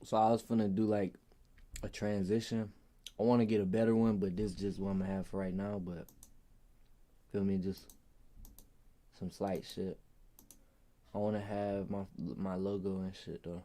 So I was finna do like a transition. I want to get a better one, but this is just what I'm gonna have for right now. But feel me, just some slight shit. I want to have my logo and shit though.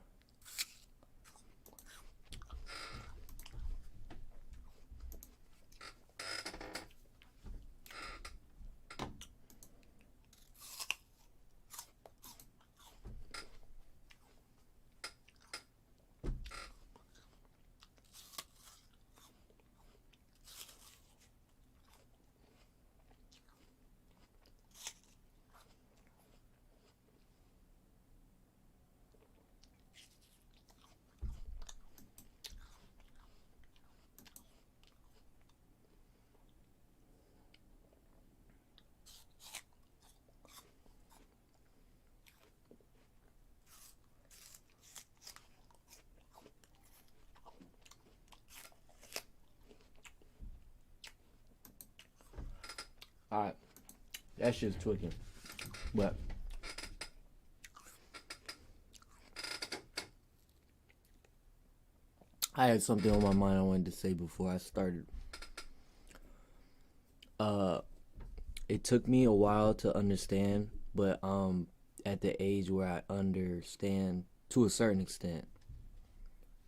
All right, that shit's tweaking, but I had something on my mind I wanted to say before I started. Uh, it took me a while to understand, but at the age where I understand to a certain extent,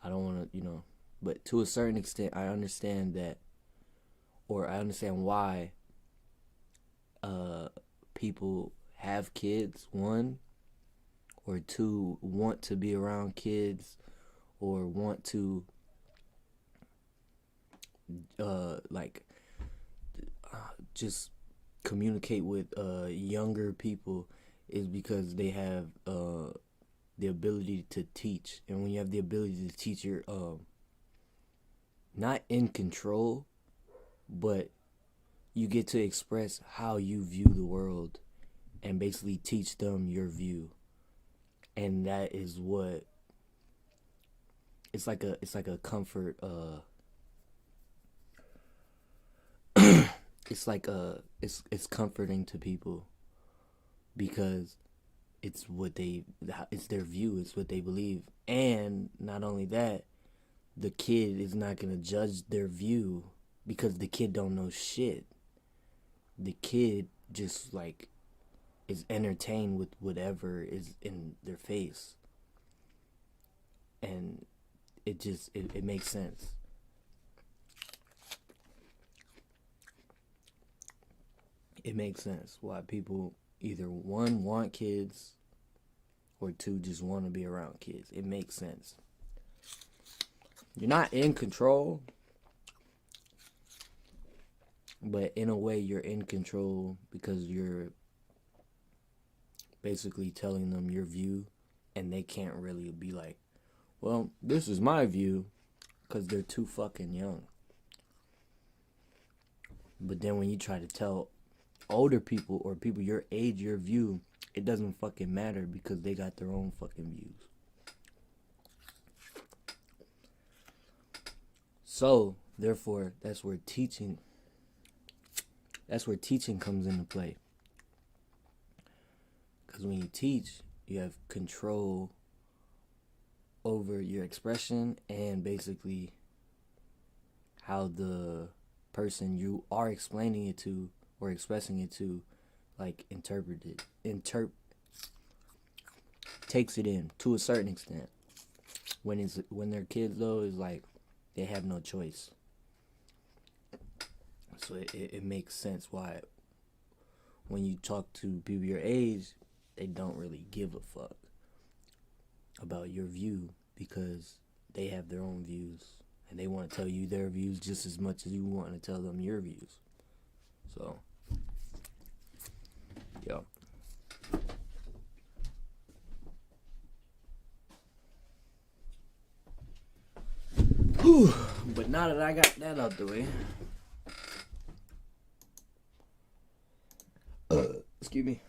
I don't want to, but to a certain extent, I understand that, or I understand why people have kids, one, or two, want to be around kids, or want to like just communicate with younger people, is because they have the ability to teach. And when you have the ability to teach, you're not in control, but you get to express how you view the world and basically teach them your view. And that is what it's like a comfort it's comforting to people, because it's their view, it's what they believe. And not only that, the kid is not going to judge their view, because the kid don't know shit. The kid just like is entertained with whatever is in their face, and it makes sense. It makes sense why people either one want kids, or two just want to be around kids. It makes sense. You're not in control, but in a way you're in control, because you're basically telling them your view, and they can't really be like, well, this is my view, because they're too fucking young. But then when you try to tell older people or people your age your view, it doesn't fucking matter, because they got their own fucking views. So therefore, that's where teaching comes into play. Because when you teach, you have control over your expression, and basically how the person you are explaining it to or expressing it to, like, takes it in to a certain extent. When they're kids though, is like they have no choice. So it makes sense why when you talk to people your age, they don't really give a fuck about your view, because they have their own views, and they want to tell you their views just as much as you want to tell them your views. So, yeah. Whew. But now that I got that out the way, excuse me.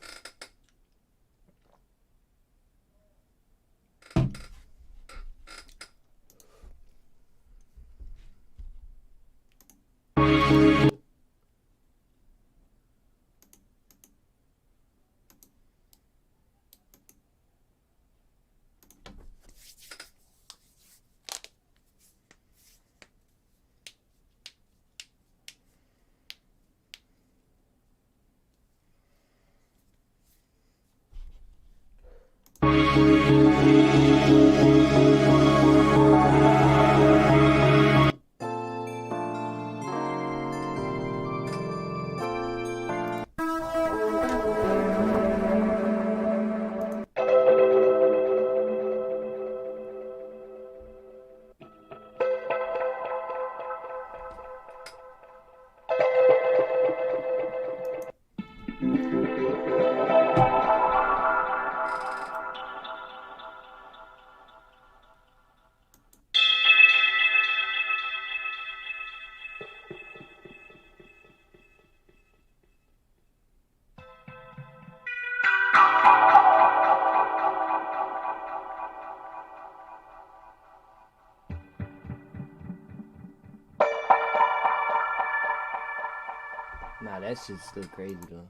Nah, that shit's still crazy though.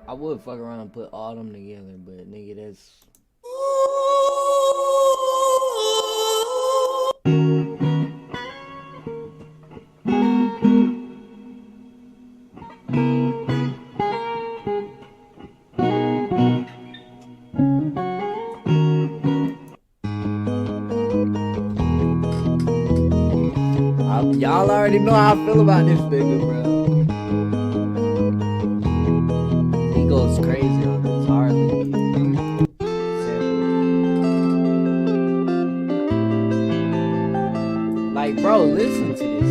I would fuck around and put all them together, but nigga, that's... Y'all already know how I feel about this nigga, bro. He goes crazy on this Harley sample. Like, bro, listen to this.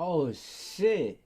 Oh shit.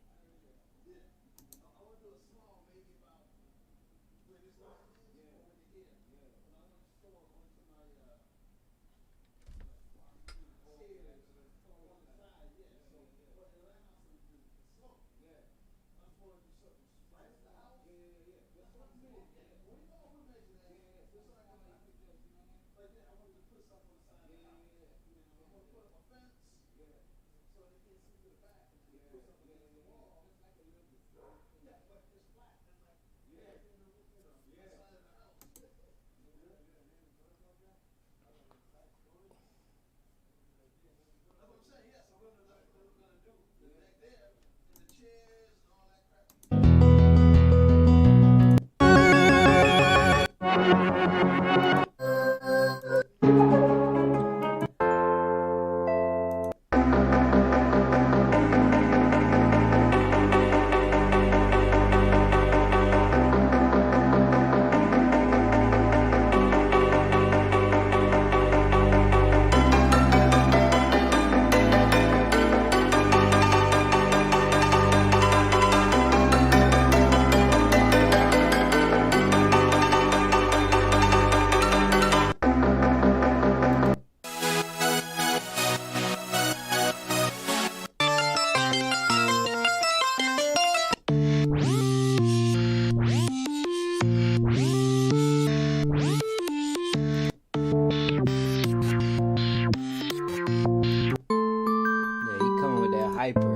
Yeah, he coming with that hyper.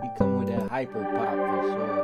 He coming with that hyper pop for sure.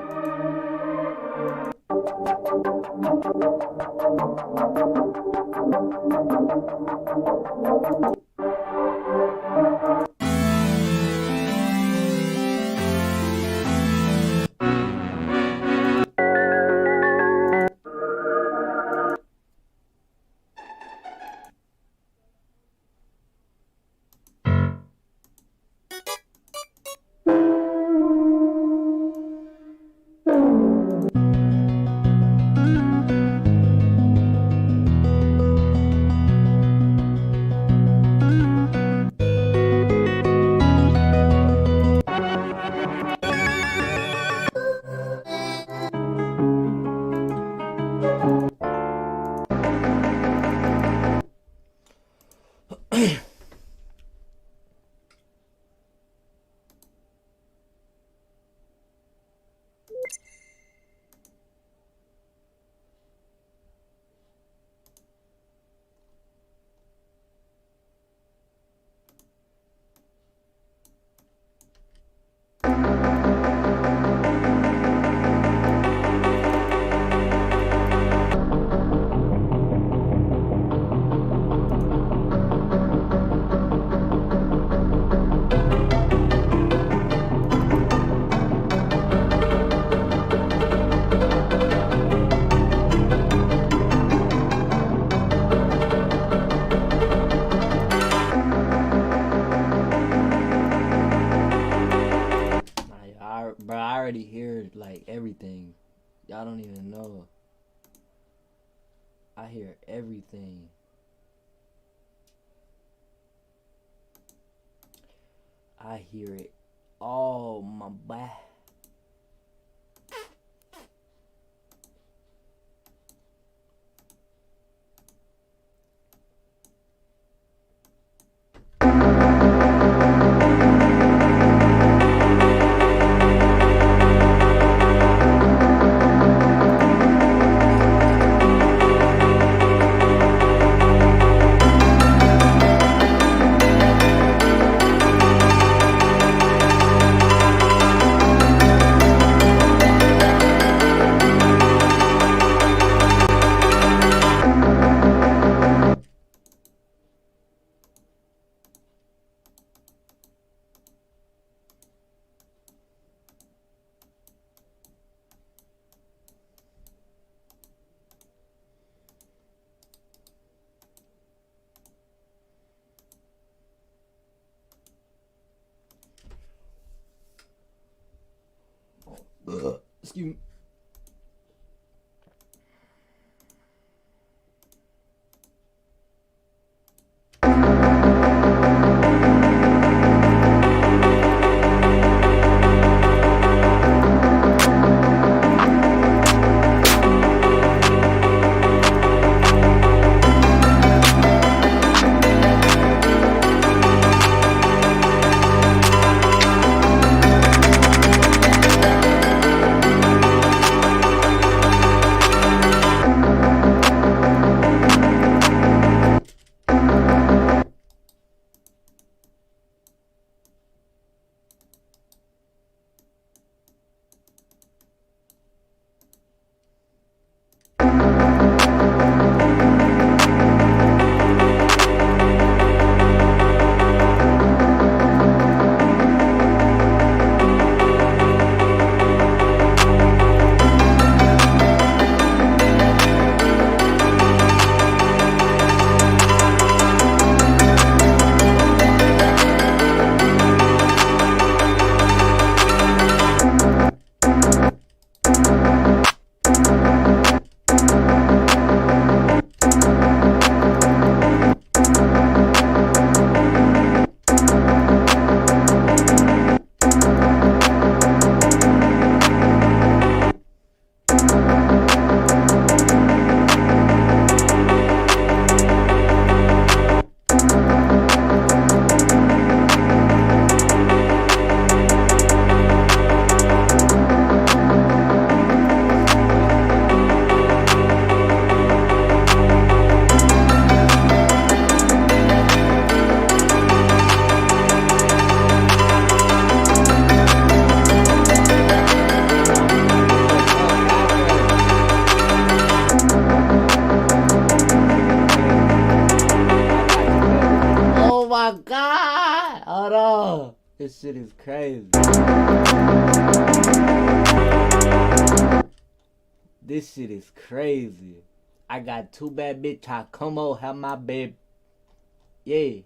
Bro, I already hear like everything. Y'all don't even know. I hear everything. I hear it all, my boy. Excuse me. This shit is crazy. This shit is crazy. I got two bad bitch. I come out, have my babe. Yeah.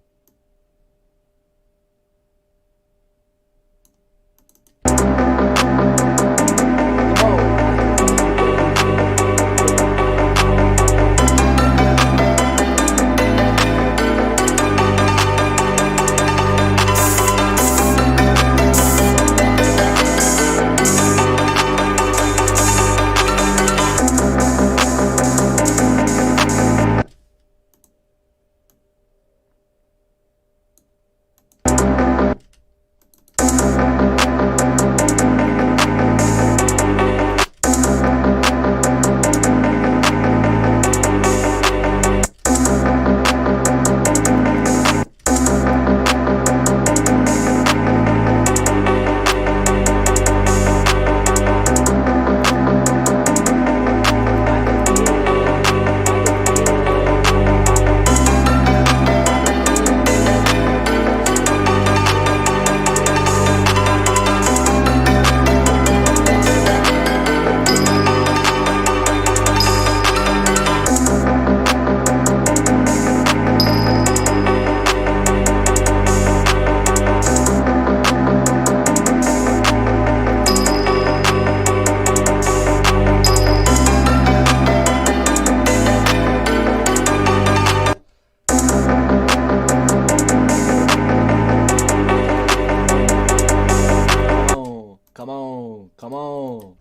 Come on, come on.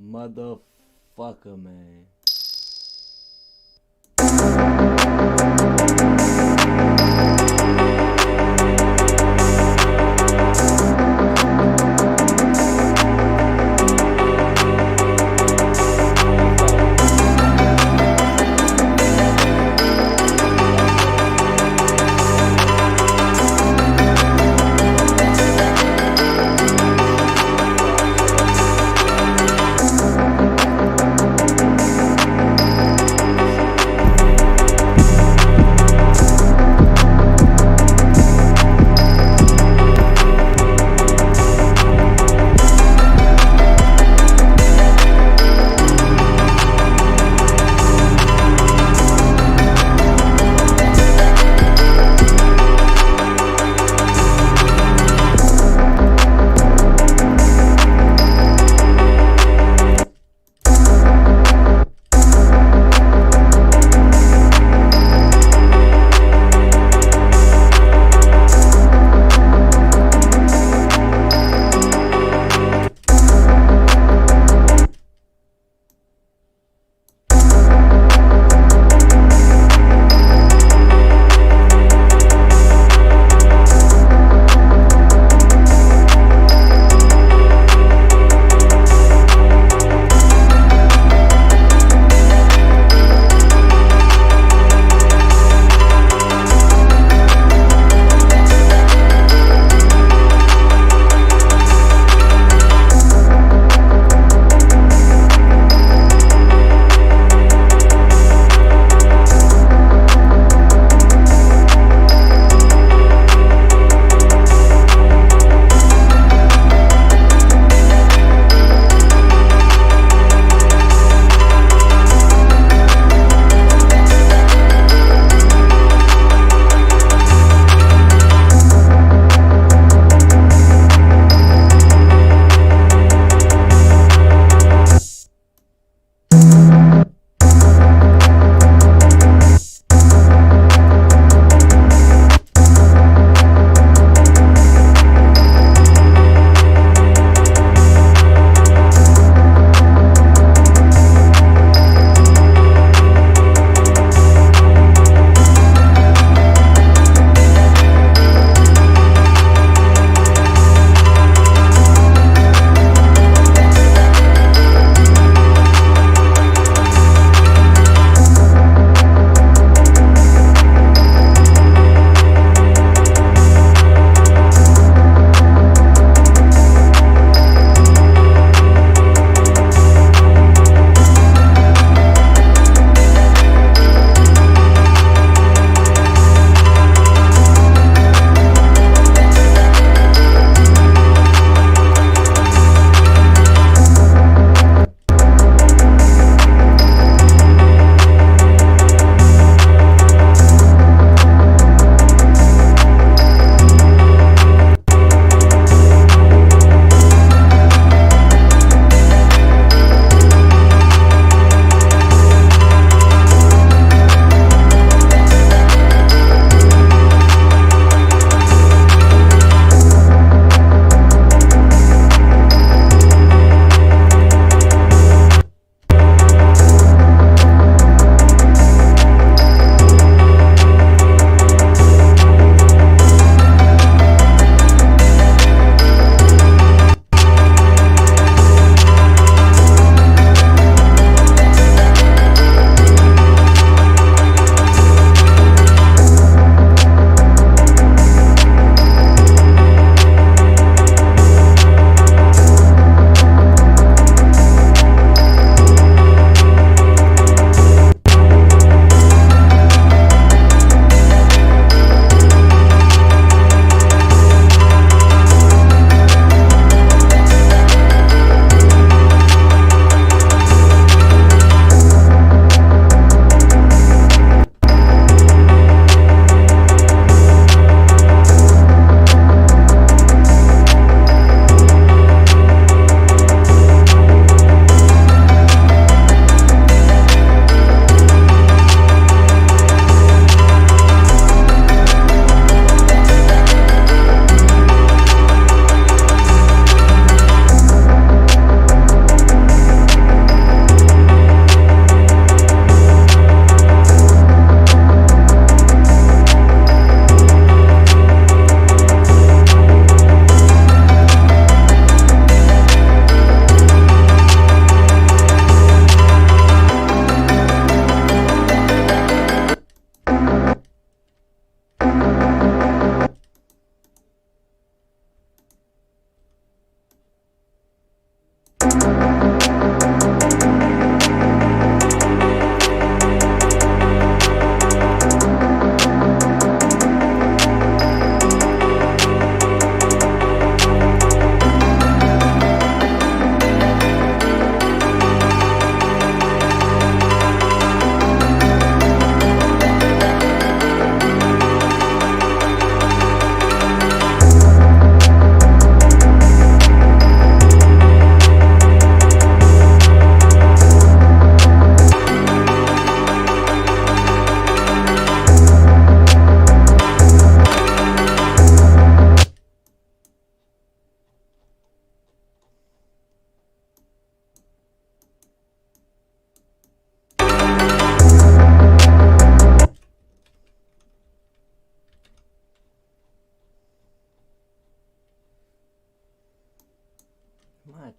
Motherfucker, man.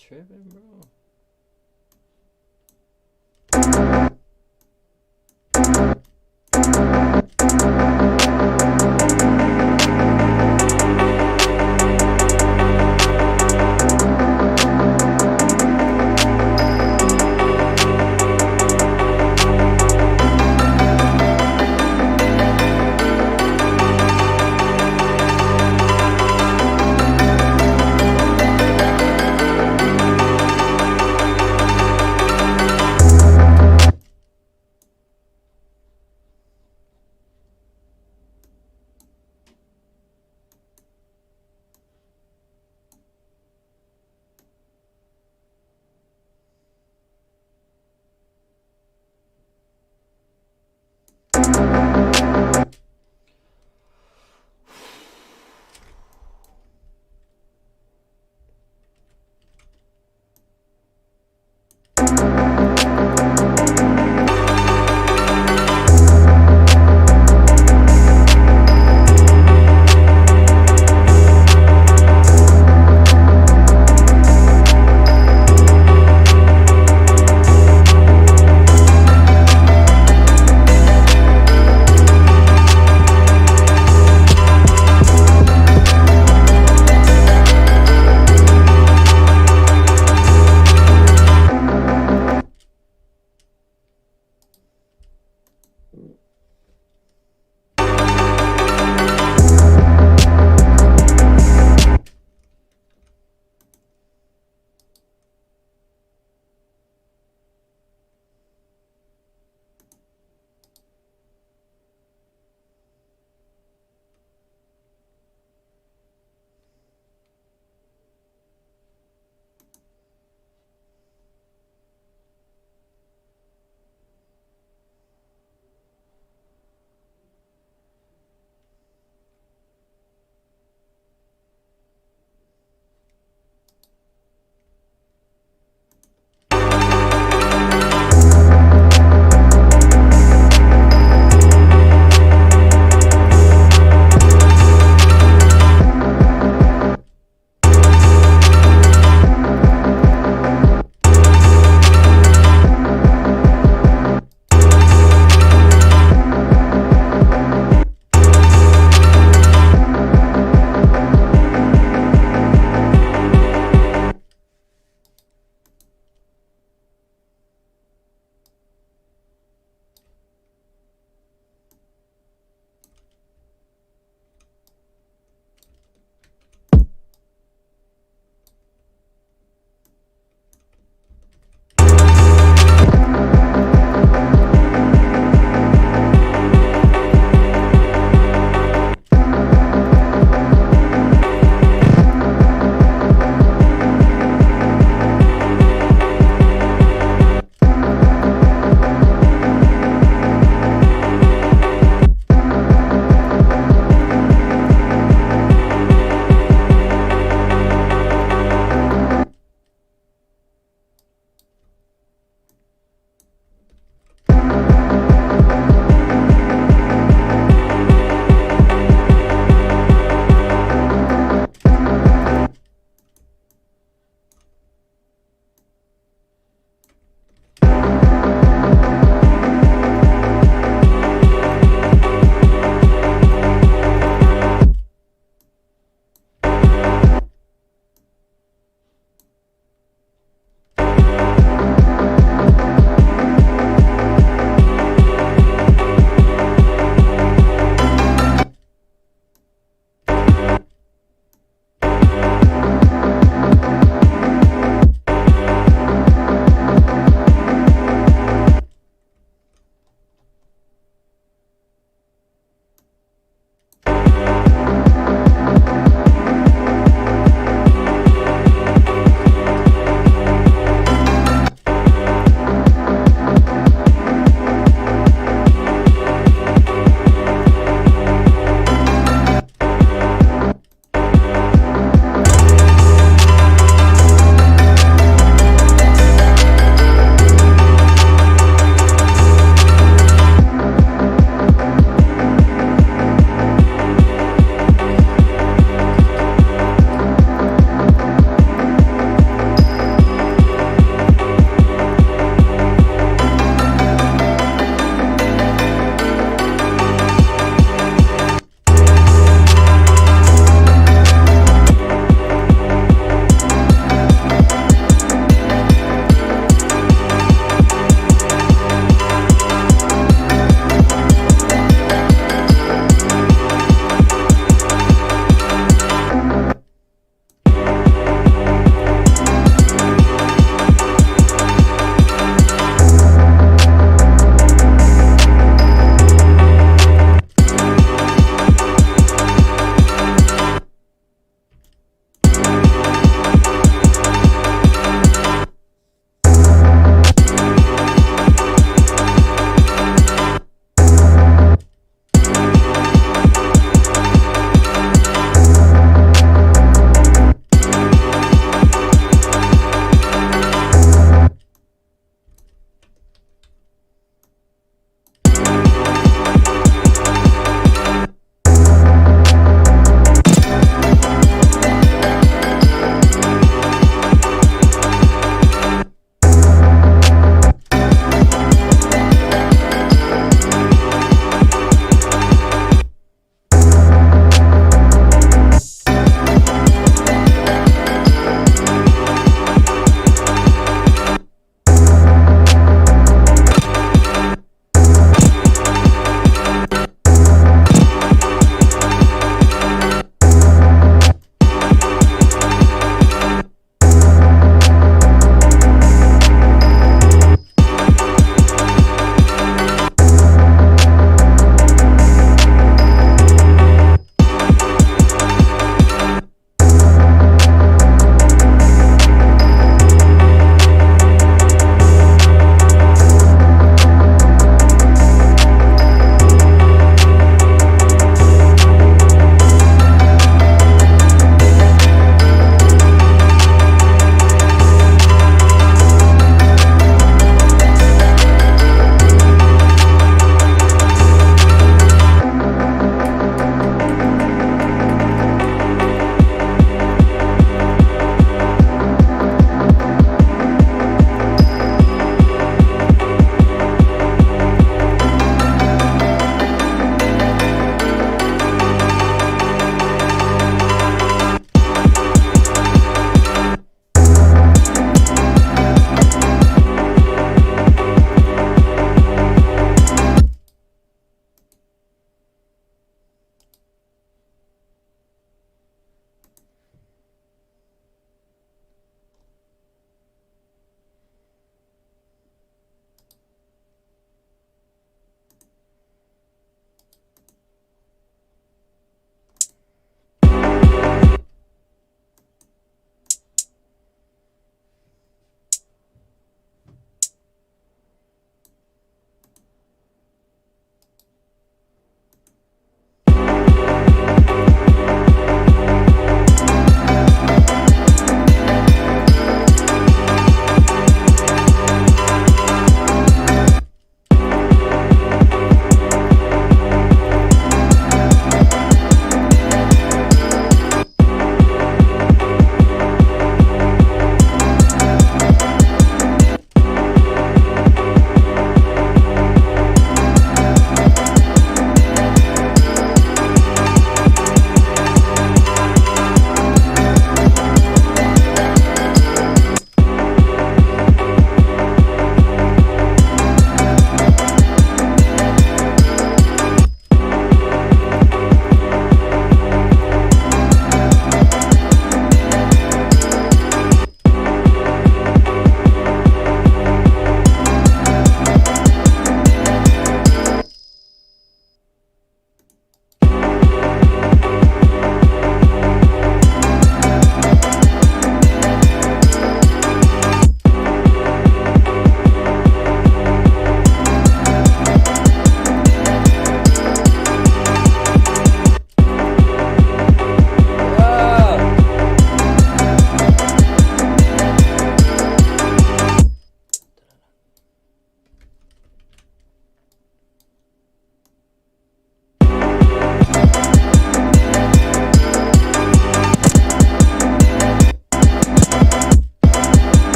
Tripping, bro.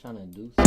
trying to do fuck.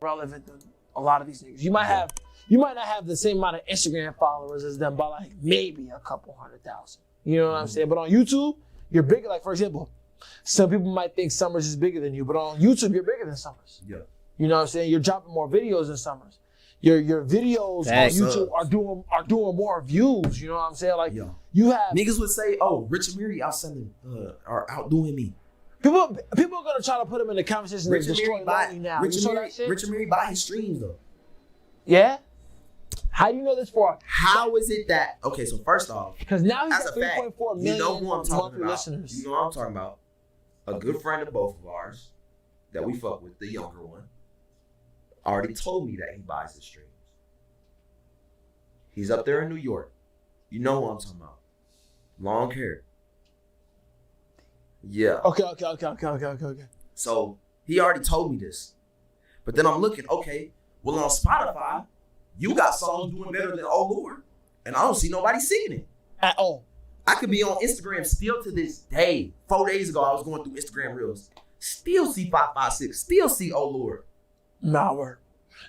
Relevant than a lot of these niggas. You might not have the same amount of Instagram followers as them, but like maybe a couple 100,000. You know what I'm saying? But on YouTube, you're bigger. Like for example, some people might think Summers is bigger than you, but on YouTube, you're bigger than Summers. Yeah. You know what I'm saying? You're dropping more videos than Summers. Your videos Facts. on YouTube are doing more views. You know what I'm saying? Like you have niggas would say, "Oh, Rich and Mary are outdoing me." people are gonna try to put him in the conversation Rich and and Mary destroy buy Lonely now. Rich You and saw Mary, that shit? Rich and Mary buy his streams though. Yeah. How do you know this for? How is it that? Okay, so first off, Because now he's as got a fact, 3.4 million you know who I'm talking monthly about. listeners. You know what I'm talking about. A good friend of both of ours that we fuck with, the younger one, already told me that he buys his streams. He's up there in New York. You know what I'm talking about. Long hair. Yeah. Okay. So he already told me this. But then I'm looking, okay, well on Spotify, you got songs doing better than Oh Lord. And I don't see nobody seeing it. At all. I could be on Instagram still to this day. 4 days ago, I was going through Instagram Reels. Still see 556. Still see Oh Lord. Nah, word.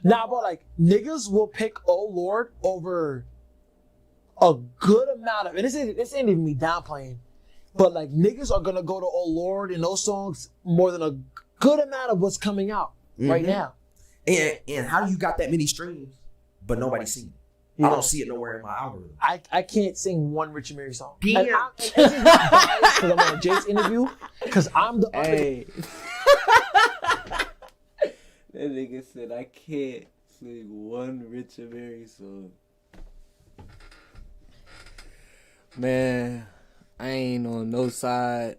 Nah, but like niggas will pick Oh Lord over a good amount of, and this ain't even me downplaying, but like niggas are gonna go to Oh Lord in those songs more than a good amount of what's coming out right now. And how do you got that many streams, but nobody's seen it? Yeah. I don't see it nowhere in my algorithm. I can't sing one Rich and Mary song. Damn. Because I'm on a Jace interview. Because I'm the Hey. That nigga said I can't sing one Rich and Mary song. Man, I ain't on no side,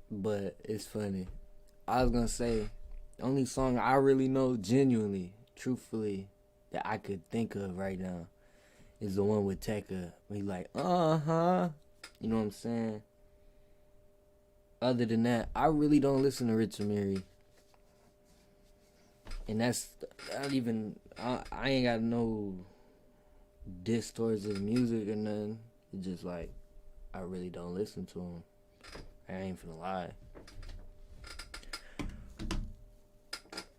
but it's funny. I was gonna say, the only song I really know, genuinely, truthfully, that I could think of right now is the one with Tekka. When he like, you know what I'm saying? Other than that, I really don't listen to Rich Amiri. And that's not even, I ain't got no diss towards his music or nothing. It's just like, I really don't listen to him. I ain't finna lie.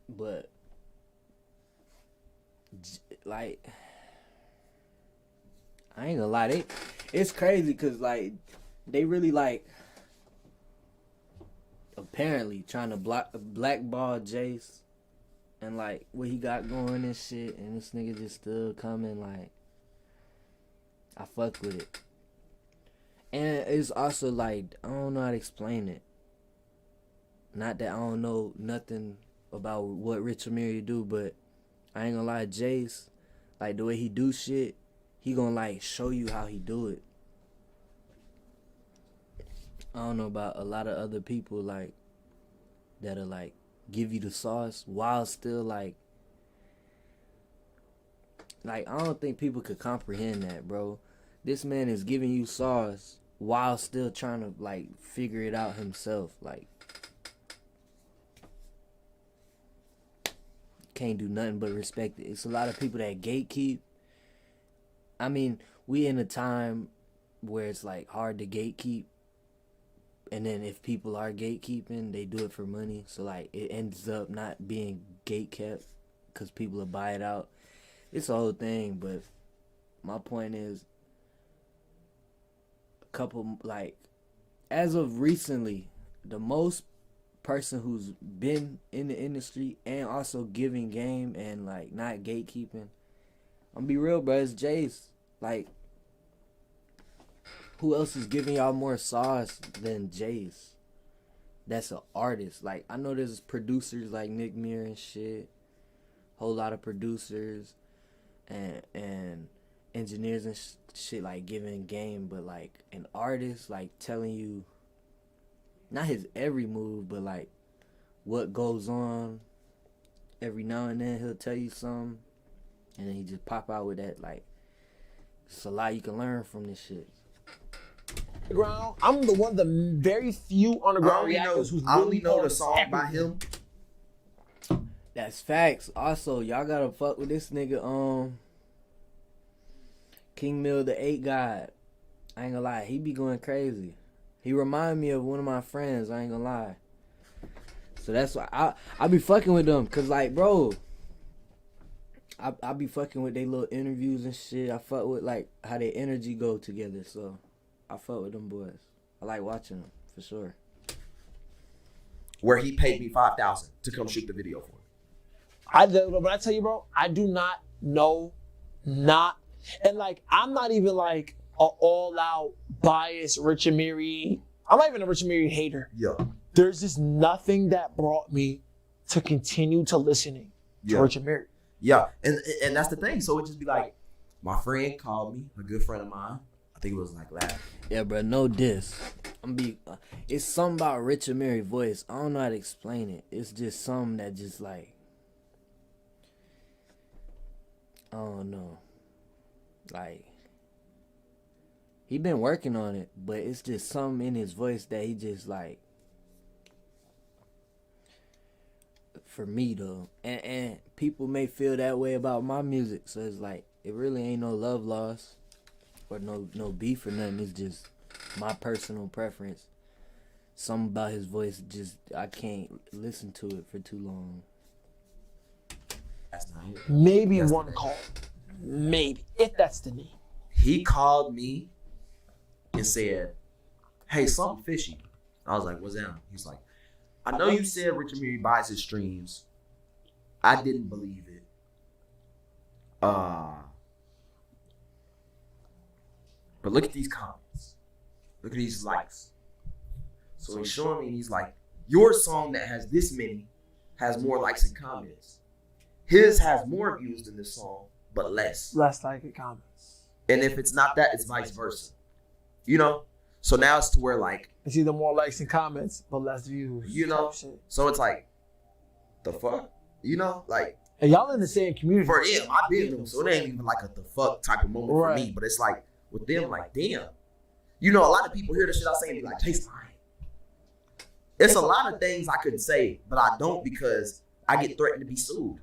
But, like, I ain't gonna lie, it's crazy because, like, they really, like, apparently trying to blackball Jace and, like, what he got going and shit, and this nigga just still coming, like, I fuck with it. And it's also, like, I don't know how to explain it. Not that I don't know nothing about what Rich Amiri do, but I ain't gonna lie, Jace, like, the way he do shit, he gonna, like, show you how he do it. I don't know about a lot of other people, like, that'll, like, give you the sauce while still, like, I don't think people could comprehend that, bro. This man is giving you sauce while still trying to, like, figure it out himself. Like, can't do nothing but respect it. It's a lot of people that gatekeep. I mean, we in a time where it's, like, hard to gatekeep. And then if people are gatekeeping, they do it for money. So, like, it ends up not being gatekept because people will buy it out. It's a whole thing, but my point is, a couple, like, as of recently, the most person who's been in the industry and also giving game and, like, not gatekeeping, I'm gonna be real, bro, it's Jace. Like, who else is giving y'all more sauce than Jace? That's an artist. Like, I know there's producers like Nick Muir and shit. Whole lot of producers and engineers and shit, like, giving game. But, like, an artist, like, telling you, not his every move, but, like, what goes on. Every now and then he'll tell you something. And then he just pop out with that, like, it's a lot you can learn from this shit. Ground. I'm the one of the very few underground reactors who's I only really know the song by him. That's facts. Also, y'all gotta fuck with this nigga, King Mill the 8 God. I ain't gonna lie, he be going crazy. He remind me of one of my friends, I ain't gonna lie. So that's why I be fucking with them, cause, like, bro, I be fucking with their little interviews and shit. I fuck with, like, how their energy go together, so I fuck with them boys. I like watching them, for sure. Where he paid me $5,000 to come shoot the video for him. When I tell you, bro, I do not know, and, like, I'm not even, like, a all-out biased Rich Amiri. I'm not even a Rich Amiri hater. Yeah. There's just nothing that brought me to continue to listening to Rich Amiri. Yeah, and that's the thing. So it just be like, my friend called me, a good friend of mine. I think it was like last. Yeah, bro, no diss. It's something about Rich Amiri voice. I don't know how to explain it. It's just something that just, like, I don't know. Like, he been working on it, but it's just something in his voice that he just, like, for me though, and people may feel that way about my music, so it's like, it really ain't no love loss or no beef or nothing. It's just my personal preference. Something about his voice, just, I can't listen to it for too long. That's not it. Maybe that's one call. Maybe, if that's the name. He called me and said, hey, something fishy. I was like, what's that? He's like, I know you said Rich Amiri buys his streams. I didn't believe it. But look at these comments. Look at these likes. So he's showing me, he's like, your song that has this many has more likes and comments. His has more views than this song, but less. Less like and comments. And if it's not that, it's vice versa. You know? So now it's to where like it's either more likes and comments but less views. You know, so it's like the fuck, you know, like. And y'all in the same community. For them, I've been them, so it ain't even like a the fuck type of moment for me. But it's like with them, like damn, you know, a lot of people hear the shit I say and be like, "Taste lying." It's a lot of things I could say, but I don't because I get threatened to be sued.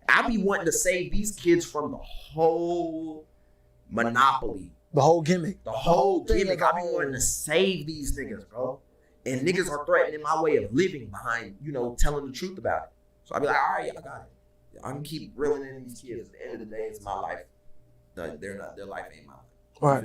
I be wanting to save these kids from the whole monopoly, the whole gimmick, the whole gimmick. I be wanting to save these niggas, bro. And niggas are threatening my way of living behind, you know, telling the truth about it. So I be like, all right, I got it. I can keep reeling in these kids. At the end of the day, it's my life. They're not. Their life ain't my life. Right.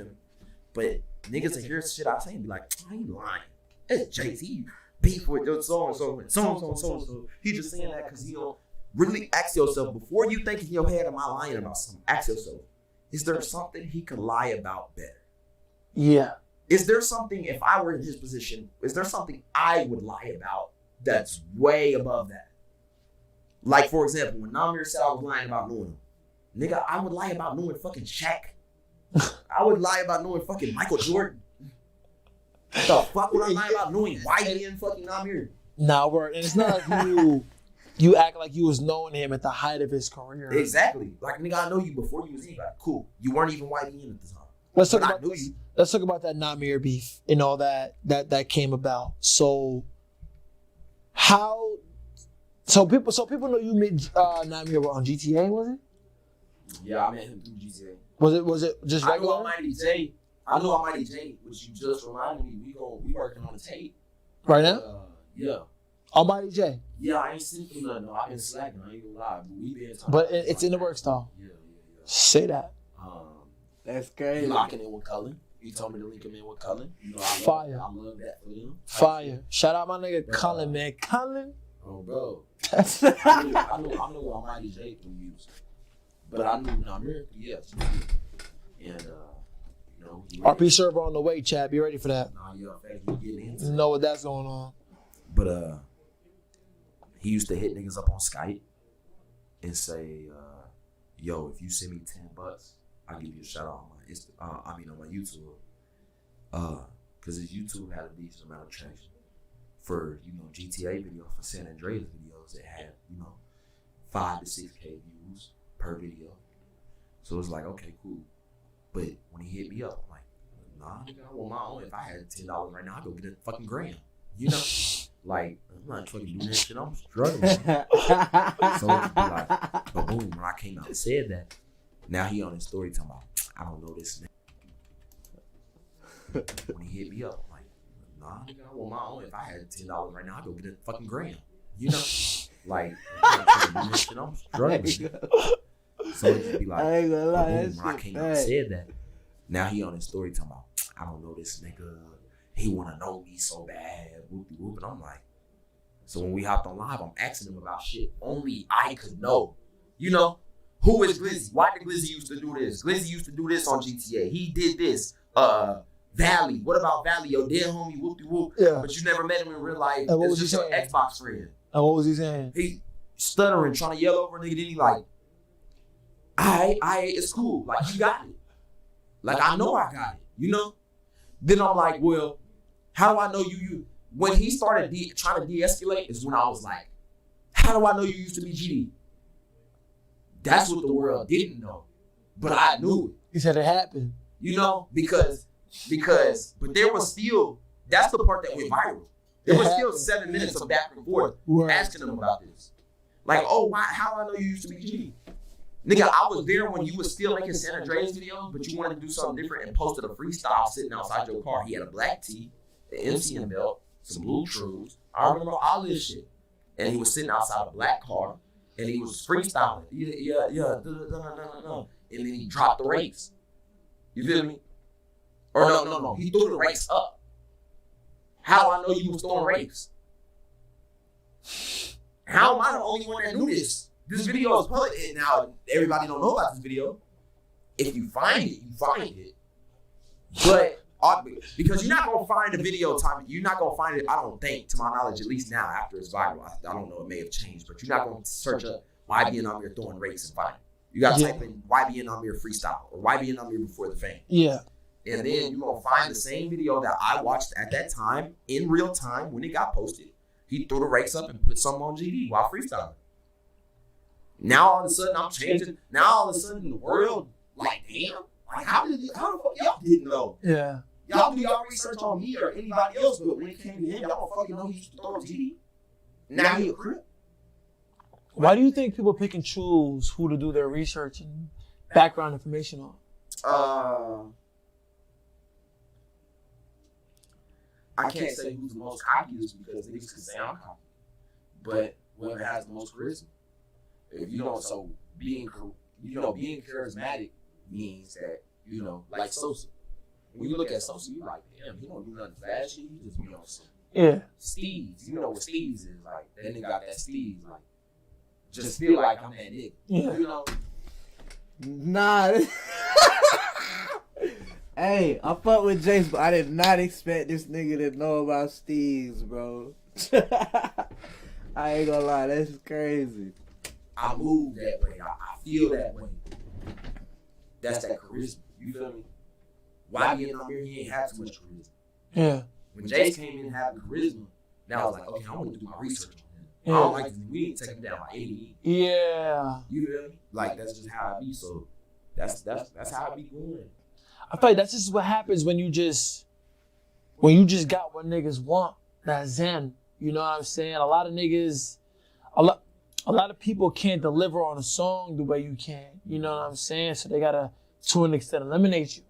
But niggas that hear shit I say and be like, I ain't lying. It's Jay-Z beef with so and so. He just saying that because he don't really ask yourself before you think in your head, am I lying about something? Ask yourself, is there something he could lie about better? Yeah. Is there something, if I were in his position, is there something I would lie about that's way above that? Like, for example, when Namir said I was lying about knowing him, nigga, I would lie about knowing fucking Shaq. I would lie about knowing fucking Michael Jordan. The fuck would I lie about knowing Whitey and fucking Namir? Nah, word. And it's not like you act like you was knowing him at the height of his career. Exactly. Like, nigga, I know you before you was anybody. Cool. You weren't even Whitey in at the time. Let's talk about that Namir beef and all that came about. So people know you met Namir on GTA, was it? Yeah, I met him through GTA. Was it just regular? I know Almighty J, which you just reminded me. We working on a tape right now. Yeah. Almighty J. Yeah, I ain't seen through nothing. I've been slacking. I ain't gonna lie, but we been talking. But it's in the works though. Yeah. Say that. That's crazy. He locking in with Cullen. He told me to link him in with Cullen. You know, Fire. I love that for him. Fire. Shout out my nigga Cullen, man. Cullen. Oh, bro. I know Almighty J through music. But I knew Namir, yes. And, you know. RP server on the way, chat. Be ready for that. Nah, yeah, we getting into you know what that's going on. But, he used to hit niggas up on Skype and say, yo, if you send me $10, I'll give you a shout out on my YouTube. Because his YouTube had a decent amount of traction. For, you know, GTA videos, for San Andreas videos, it had, you know, 5 to 6K views per video. So it's like, okay, cool. But when he hit me up, I'm like, nah, nigga, I want my own. If I had $10 right now, I'd go get a fucking gram. You know? Like, I'm not fucking doing that shit. I'm struggling. So it's like, but boom, when I came out and said that, now he on his story talking about, I don't know this nigga. When he hit me up, I'm like, nah, nigga, I want my own. If I had $10 right now, I'd go get a fucking gram. You know? Like, I'm struggling. So it'd be like, I ain't gonna lie, boom, when I came out and said that, now he on his story talking about, I don't know this nigga. He wanna know me so bad. Whoop de whoop. And I'm like, so when we hopped on live, I'm asking him about shit only I could know. You know? Who is Glizzy? Why did Glizzy used to do this? Glizzy used to do this on GTA. He did this. Valley. What about Valley? Your dead homie, whoop de whoop. Yeah. But you never met him in real life. And what was just he your saying? Xbox friend. And what was he saying? He stuttering, trying to yell over a nigga. Then he like, it's cool. Like, you got it. Like, I know I got it. You know? Then I'm like, well, how do I know you? When he started trying to de-escalate is when I was like, how do I know you used to be GD? That's what the world didn't know. But I knew it. He said it happened. You know? Because, but there was still, that's the part that went viral. There was still 7 minutes of back and forth asking him about this. Like, oh, how do I know you used to be GD? Nigga, I was there when you was still making San Andreas videos, but you wanted to do something different and posted a freestyle sitting outside your car. He had a black tee, an MCM belt, some blue trues. I remember all this shit. And he was sitting outside a black car, and he was freestyling. Yeah. And then he dropped the race. You feel me? Or no. He threw the race up. How I know you was throwing race? How am I the only one that knew this? This video is public. Now, everybody don't know about this video. If you find it, you find it. But, because you're not going to find a video time. You're not going to find it, I don't think, to my knowledge, at least now, after it's viral. I don't know, it may have changed. But you're not going to search up YB and Amir throwing race and find it. You got to type in YB and Amir freestyle or YB and Amir before the fame. Yeah. And then you're going to find the same video that I watched at that time, in real time, when it got posted. He threw the rakes up and put something on GD while freestyling. Now, all of a sudden, I'm changing. Now, all of a sudden, the world, like, damn. Like, how the fuck y'all didn't know? Yeah. Y'all do y'all research on me or anybody else, but when it came to him, y'all don't fucking know he used to throw GD. Now he a crip. Why do you think people pick and choose who to do their research and background information on? I can't say who's the most cockiest because niggas can say I'm cocky. But whoever has the most charisma. If you don't, so being charismatic means that, like Sosa. When you look at Sosa, you like, damn, he don't do nothing flashy. He just be on some. Yeah. Steez. You know what Steez is like. That nigga got that Steez. Like, just feel like I'm that nigga. Yeah. Nah. Hey, I fuck with Jace, but I did not expect this nigga to know about Steve's, bro. I ain't gonna lie, that's crazy. I move that way. I feel that way. That's that charisma. You feel me? Why being on here, he ain't have too much charisma. Yeah. When Jace came in having charisma, now I was like, okay, I want to do my research on him. Yeah. I don't like this. We need to take him down by 80. Yeah. You feel me? Like, that's just how I be. So that's how I be going. I feel like that's just what happens when you just got what niggas want. That zen. You know what I'm saying? A lot of niggas, a lot of people can't deliver on a song the way you can. You know what I'm saying? So they gotta, to an extent, eliminate you.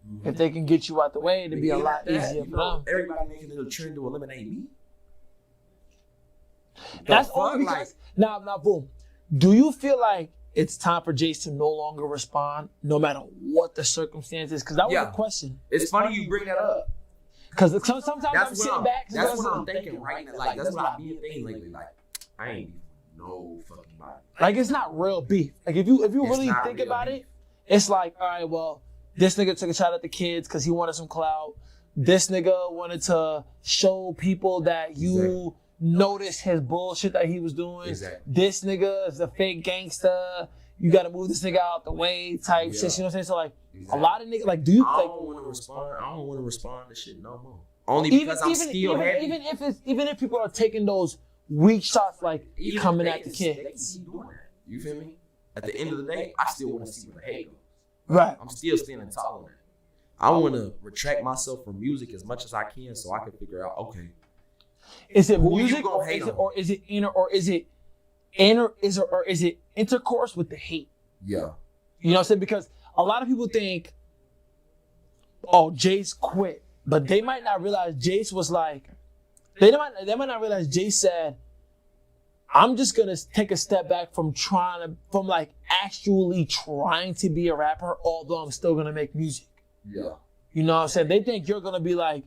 Mm-hmm. If they can get you out the way, it'd be a lot easier for them. Everybody making it a trend to eliminate me. That's all because now boom. Do you feel like it's time for Jace to no longer respond, no matter what the circumstances? Because that was the question. It's funny you bring that up. Because sometimes I'm sitting back. That's what I'm thinking right now. Like, that's what I've been thinking lately. Like, I ain't beefing no fucking body. Like, it's not real beef. Like, if you really think about it, it's like, all right, well, this nigga took a shot at the kids because he wanted some clout. This nigga wanted to show people that you notice his bullshit that he was doing. Exactly. This nigga is a fake gangster. You got to move this nigga out the way type shit. You know what I'm saying? So, like, a lot of niggas, like, do you... I like, don't want to respond. I don't want to respond to shit no more. Only because I'm still heavy. Even if people are taking those weak shots, like, coming at the kids. They can keep doing that. You feel me? At the end of the day, I still want to see where the hate goes. Right. I'm still standing tall on that. I want to retract myself from music as much as I can so I can figure out, okay, is it who music you gonna hate on? or is it intercourse with the hate? Yeah. You know what I'm saying? Because a lot of people think, oh, Jace quit, but they might not realize Jace was like, they might not realize Jace said, I'm just gonna take a step back from actually trying to be a rapper, although I'm still gonna make music. Yeah. You know what I'm saying? They think you're gonna be like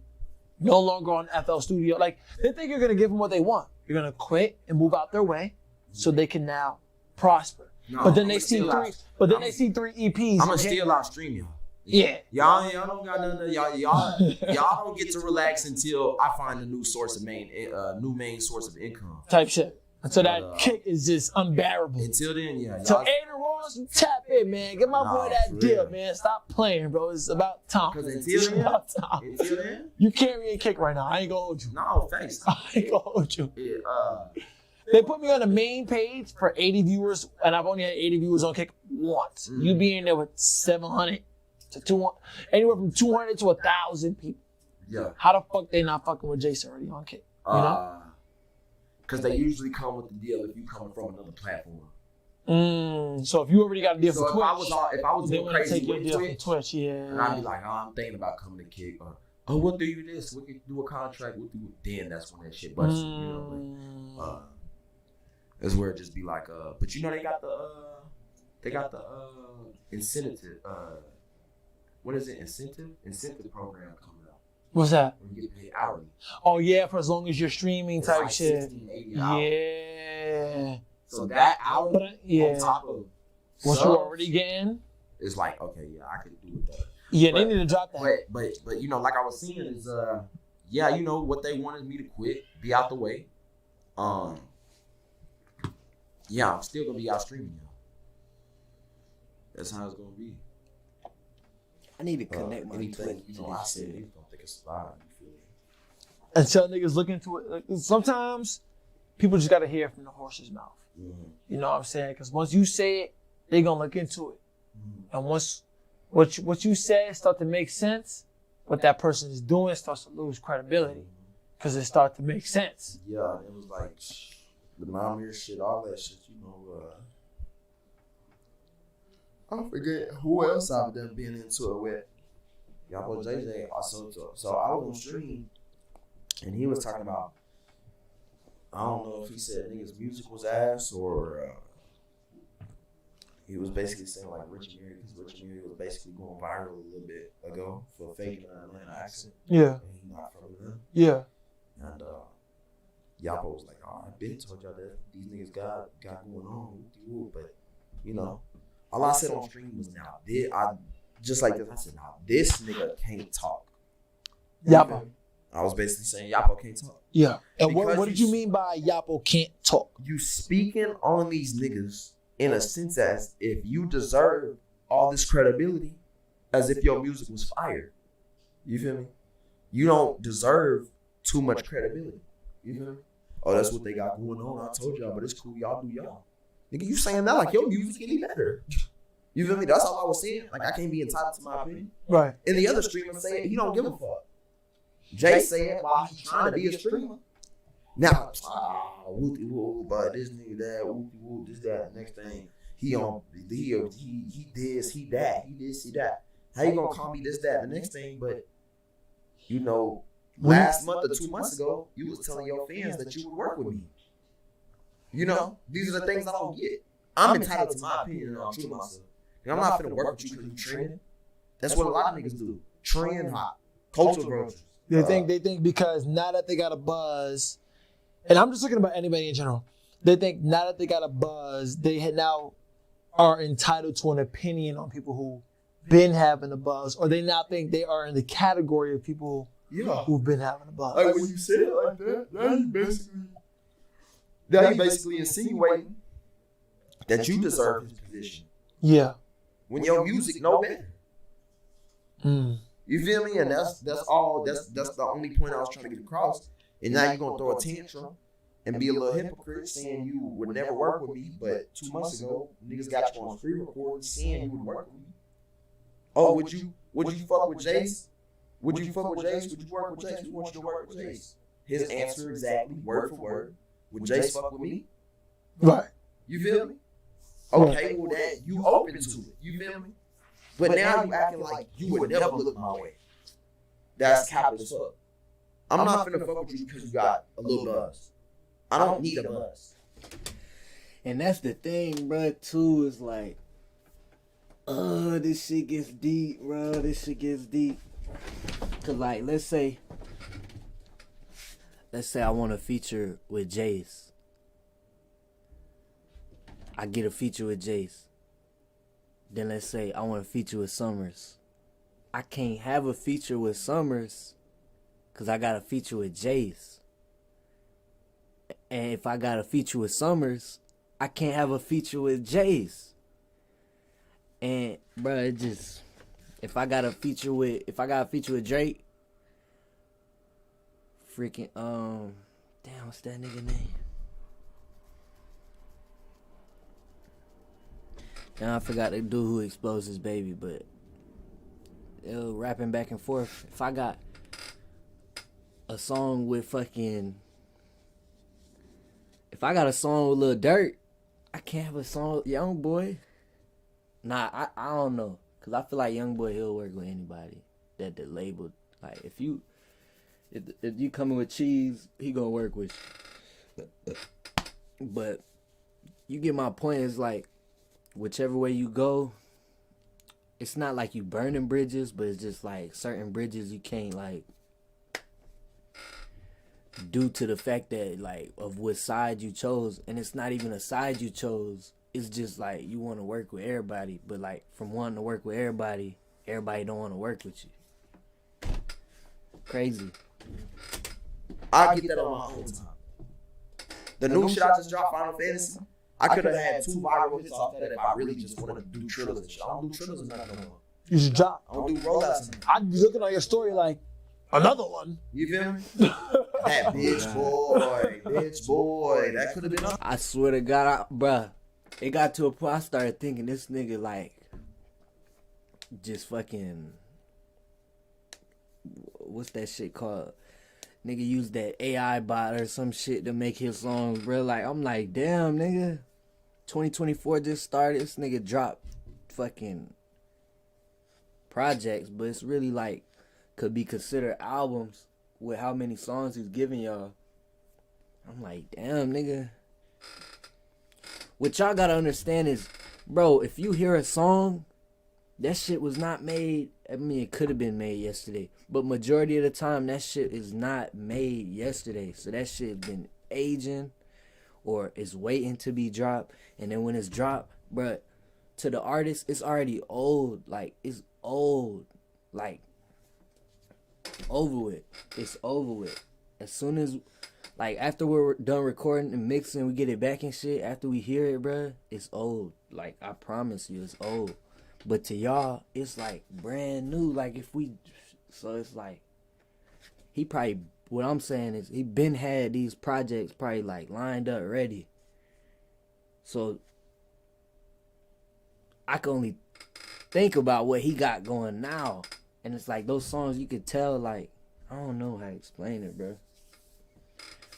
no longer on FL Studio. Like, they think you're gonna give them what they want. You're gonna quit and move out their way so they can now prosper. No, but then they see three EPs. I'm gonna still out stream y'all. Yeah. Y'all don't got nothing. Y'all don't get to relax until I find a new main source of income. Type shit. So that kick is just unbearable. Until then, yeah. So Adrian Ross, tap in, man. Get my boy that deal, man. Stop playing, bro. It's about time. Because until then, you carry a kick right now. I ain't gonna hold you. No, thanks. I ain't gonna hold you. Yeah, they put me on the main page for 80 viewers, and I've only had 80 viewers on Kick once. You be in there with 700 to 200, anywhere from 200 to 1,000 people. Yeah. How the fuck they not fucking with Jason already on Kick? You know? Because they usually come with the deal if you coming from another platform. So if you already got a deal for Twitch, if I was they going want to crazy take your with deal for Twitch, yeah. And I'd be like, I'm thinking about coming to Kick. We'll do this. We can do a contract. We'll do it. Then that's when that shit busts. You know, that's where it just be like, but you know they got the incentive. What is it? Incentive program coming up. What's that? When you get paid hourly. Oh yeah, for as long as you're streaming type like shit. 16, 80 hours. Yeah. So that hour on top of what you already getting, it's like, okay, yeah, I could do with that. Yeah, they need to drop that. But you know, like I was saying, is yeah, you know what they wanted me to quit, be out the way. Yeah, I'm still gonna be out streaming, y'all. That's how it's gonna be. I need to connect my anything Twitter you to know I this said, shit. niggas don't think it's a lie. You feel me? Until niggas look into it. Like, sometimes people just gotta hear it from the horse's mouth. Mm-hmm. You know what I'm saying? Because once you say it, they gonna look into it. Mm-hmm. And once what you say start to make sense, what that person is doing starts to lose credibility because it starts to make sense. Yeah, it was like the mom shit, all that shit, you know. I forget who else I've done been into it with. Y'all know JJ also. So I was on stream and he was talking about, I don't know if he said niggas' music was ass or he was basically saying like Richie Mary, because Richie Mary was basically going viral a little bit ago for faking an Atlanta accent. Yeah. And he not from Atlanta. Yeah. And Yapo was like, oh, I've been told y'all that these niggas got going on, but you know, all I said on stream was now I just like this. I said, now this nigga can't talk. Yapo. I was basically saying Yapo can't talk. Yeah. And what Because did you mean by Yapo can't talk? You speaking on these niggas in a sense as if you deserve all this credibility, as if your music was fire. You feel me? You don't deserve too much credibility. You feel me? Oh, that's what they got going on. I told y'all, but it's cool. Y'all do y'all. Nigga, you saying that like your music any better. You feel me? That's all I was saying. Like, I can't be entitled to my opinion. Right. And the other streamer saying he don't give a fuck. Jay said while he's trying to be a streamer. Now, whoopty whoop, but this nigga that, whoopty whoop, this, that, next thing. He this, he that, he this, he that. How you gonna call me this, that, the next thing? But, you know, last month or 2 months ago, you was telling your fans that you would work with me. You know, these are the things I don't get. I'm entitled to my opinion and I'm true to myself. And I'm not finna work with you because you trending. That's what a lot of niggas do. Trend hop. Cultural growth. They think because now that they got a buzz, and I'm just looking about anybody in general, they think now that they got a buzz, they now are entitled to an opinion on people who been having a buzz, or they now think they are in the category of people who've been having a buzz. Like when you say it like that, now you basically insinuating that you deserve his position. Yeah. When your music no better. Mm. You feel me? And that's the only point I was trying to get across. And now you're gonna throw a tantrum and be a little hypocrite saying you would never work with me, but 2 months ago niggas got you on free recording saying you would work with me. Oh, would you fuck with Jace? Would you fuck with Jace? Would you work with Jace? We want you to work with Jace. His answer exactly, word for word. Would Jace fuck with me? Right. You feel me? Okay, well that you open to it. You feel me? But now you acting like you would never look my way. That's cap as fuck. I'm not finna fuck with you because you got a little buzz. I don't need a buzz. And that's the thing, bro, too, is like, this shit gets deep, bro. This shit gets deep. Cause like, let's say I want to feature with Jace. I get a feature with Jace. Then let's say I want to feature with Summers. I can't have a feature with Summers because I got a feature with Jace. And if I got a feature with Summers, I can't have a feature with Jace. And bro, it just, if I got a feature with Drake, freaking damn, what's that nigga name? Now I forgot the dude who exposed his baby, but it was rapping back and forth. If I got a song with fucking, if I got a song with Lil Durk, I can't have a song with Young Boy. Nah, I don't know, cause I feel like Young Boy, he'll work with anybody that the label. Like if you coming with cheese, he gonna work with you. But you get my point. It's like, whichever way you go, it's not like you burning bridges, but it's just like certain bridges you can't, like, due to the fact that, like, of what side you chose. And it's not even a side you chose. It's just like you want to work with everybody, but like from wanting to work with everybody don't want to work with you. Crazy. I get that on my own time. The new shit I just dropped, Final Fantasy, I could have had 2 viral hits off that if I really just wanted to do thrillers and shit. I don't do thrillers and nothing no more. You should drop. I don't do rollouts. I'd be looking on your story like, another one. You feel me? That bitch boy. That could have been up. I swear to God, bruh, it got to a point I started thinking this nigga like just fucking, what's that shit called? Nigga used that AI bot or some shit to make his songs, bro. Like, I'm like, damn, nigga. 2024 just started. This nigga dropped fucking projects, but it's really like could be considered albums with how many songs he's giving y'all. I'm like, damn, nigga. What y'all gotta understand is, bro, if you hear a song, that shit was not made. I mean, it could have been made yesterday, but majority of the time, that shit is not made yesterday. So that shit been aging, or is waiting to be dropped. And then when it's dropped, bruh, to the artist, it's already old. Like, it's old. Like, over with. It's over with. As soon as, like, after we're done recording and mixing, we get it back and shit, after we hear it, bruh, it's old. Like, I promise you, it's old. But to y'all, it's like brand new. Like, if we, so it's like, he probably, what I'm saying is, he been had these projects probably like lined up ready. So I can only think about what he got going now. And it's like those songs you could tell, like, I don't know how to explain it, bro.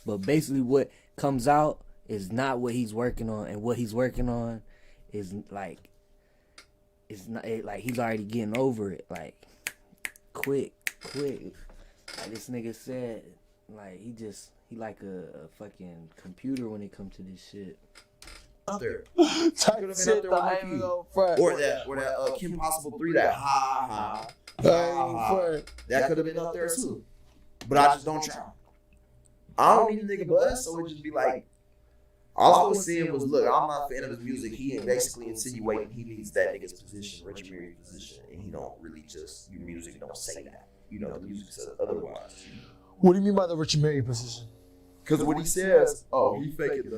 But basically what comes out is not what he's working on. And what he's working on is like, it's not like he's already getting over it. Like, quick. Like this nigga said, like he like a fucking computer when it comes to this shit. Up there. Type shit that I ain't gonna front. Or that Kim Possible 3, that ha. That could have been up there too. But I just don't try. I don't need a nigga buzz, so it just be like, all I was saying was, look, I'm not a fan of his music. He basically insinuating he needs that nigga's position, Richie Mary's position, and he don't really just, your music don't say that. You know, the music says otherwise. What do you mean by the Richie Mary position? Because when he says, oh, he faking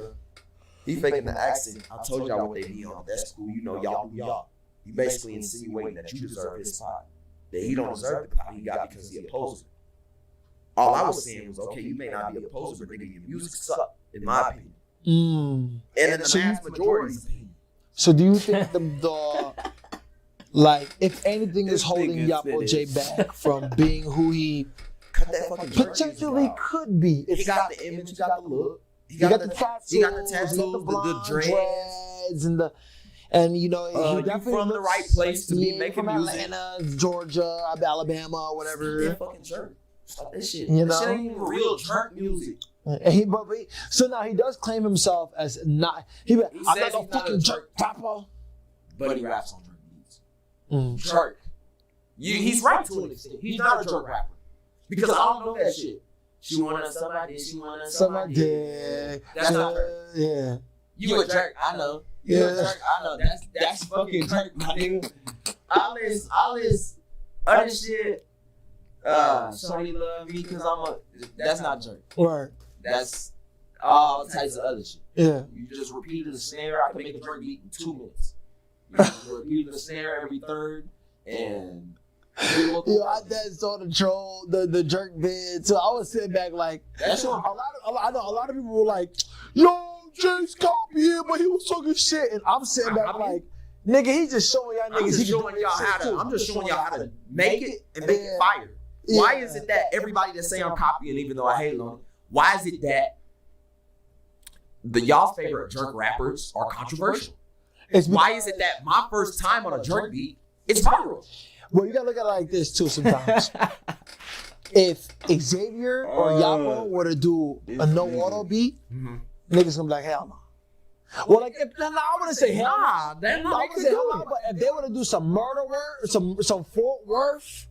the accent. I told y'all what they be on. That's cool. You know, y'all do y'all. You basically insinuating that you deserve his spot. That he don't deserve the spot he got because he opposed it. All I was saying was, okay, you may not be opposed, but nigga, your music suck, in my opinion. And in the mass majority's opinion. So do you think the like, if anything is holding Yapo J back from being who he potentially could be? He got the image, he got the look. He got the tattoos, he got the blonde dreads, and you know, he definitely from the right place to be making from music. Atlanta, Georgia, Alabama, whatever. That fucking jerk. Stop that shit. You know? That shit ain't even real jerk music. And so now he does claim himself as not. I'm not a fucking jerk rapper. But he raps on jerk beats. Jerk. He's right to an extent. He's not a jerk rapper. Because I don't know that shit. She wanna suck my dick. She wanna suck my dick. That's not jerk. Yeah. You a jerk. I know. You a jerk. I know. That's fucking jerk, my nigga. All this other shit. Shorty love me because that's not jerk. Right. That's all types of other shit. Yeah. You just repeated the snare. I can make a jerk beat in 2 minutes. You just repeated the snare every third and. Yo, I saw the troll, the jerk bid. So I was sitting back like, that's I know a lot of people were like, yo, Jay's copy here, but he was talking shit, and I'm sitting back like, nigga, he's just showing y'all niggas. I'm just showing y'all how to make it and make it fire. Yeah. Why is it that everybody that say I'm copying, even though I hate on it, why is it that y'all's favorite jerk rappers are controversial? Why is it that my first time on a jerk beat, it's viral? Well, you gotta look at it like this too sometimes. If Xavier or Yapo were to do a no auto beat, niggas gonna be like, hell no. Well, like, I wouldn't say hell no. I wouldn't say hell no, but if they were to do some murder work, some Fort Worth,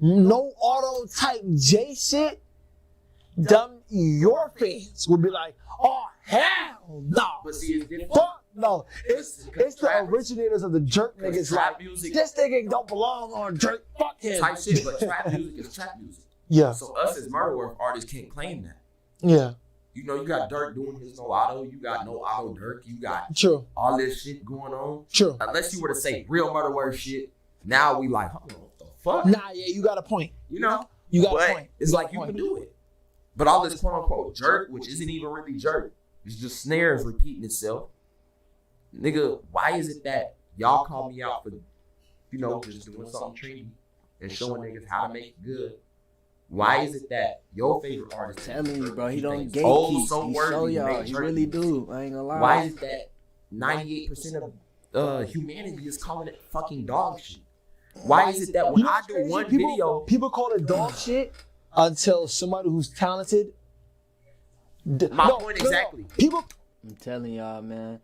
no auto type J shit, your fans would be like, oh, hell no. But see, it's different. Fuck no. It's the originators of the jerk niggas. Trap like, music. This nigga don't belong on jerk. Fuck him. Type shit, but trap music is trap music. Yeah. So us as murder work artists can't claim that. Yeah. You know, you got Dirk doing his no auto. You got no auto Dirk. You got True. all this shit going on. True. Unless you were to say real murder word shit, Now we like, hold on, what the fuck? Nah, yeah, you got a point. You know? You got a But point. it's You like got a you point. can do it. But all this quote unquote jerk, which isn't even really jerk, it's just snares repeating itself. Nigga, why is it that y'all call me out for, just doing something trendy and showing niggas how to make it good? Why is it that your favorite artist, Telling you, bro, he don't oh, gatekeep. so He worthy show to y'all. make He jerk really beats? do. I ain't gonna lie. Why is it that 98% of humanity is calling it fucking dog shit? Why is it that when I do one video, people call it dog shit until somebody who's talented. My point exactly. People. I'm telling y'all, man.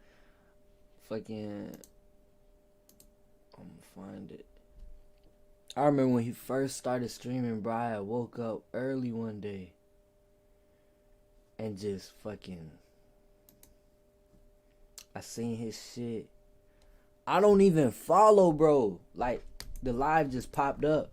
Fucking. I'm gonna find it. I remember when he first started streaming, bro. I woke up early one day and just fucking. I seen his shit. I don't even follow, bro. Like, the live just popped up.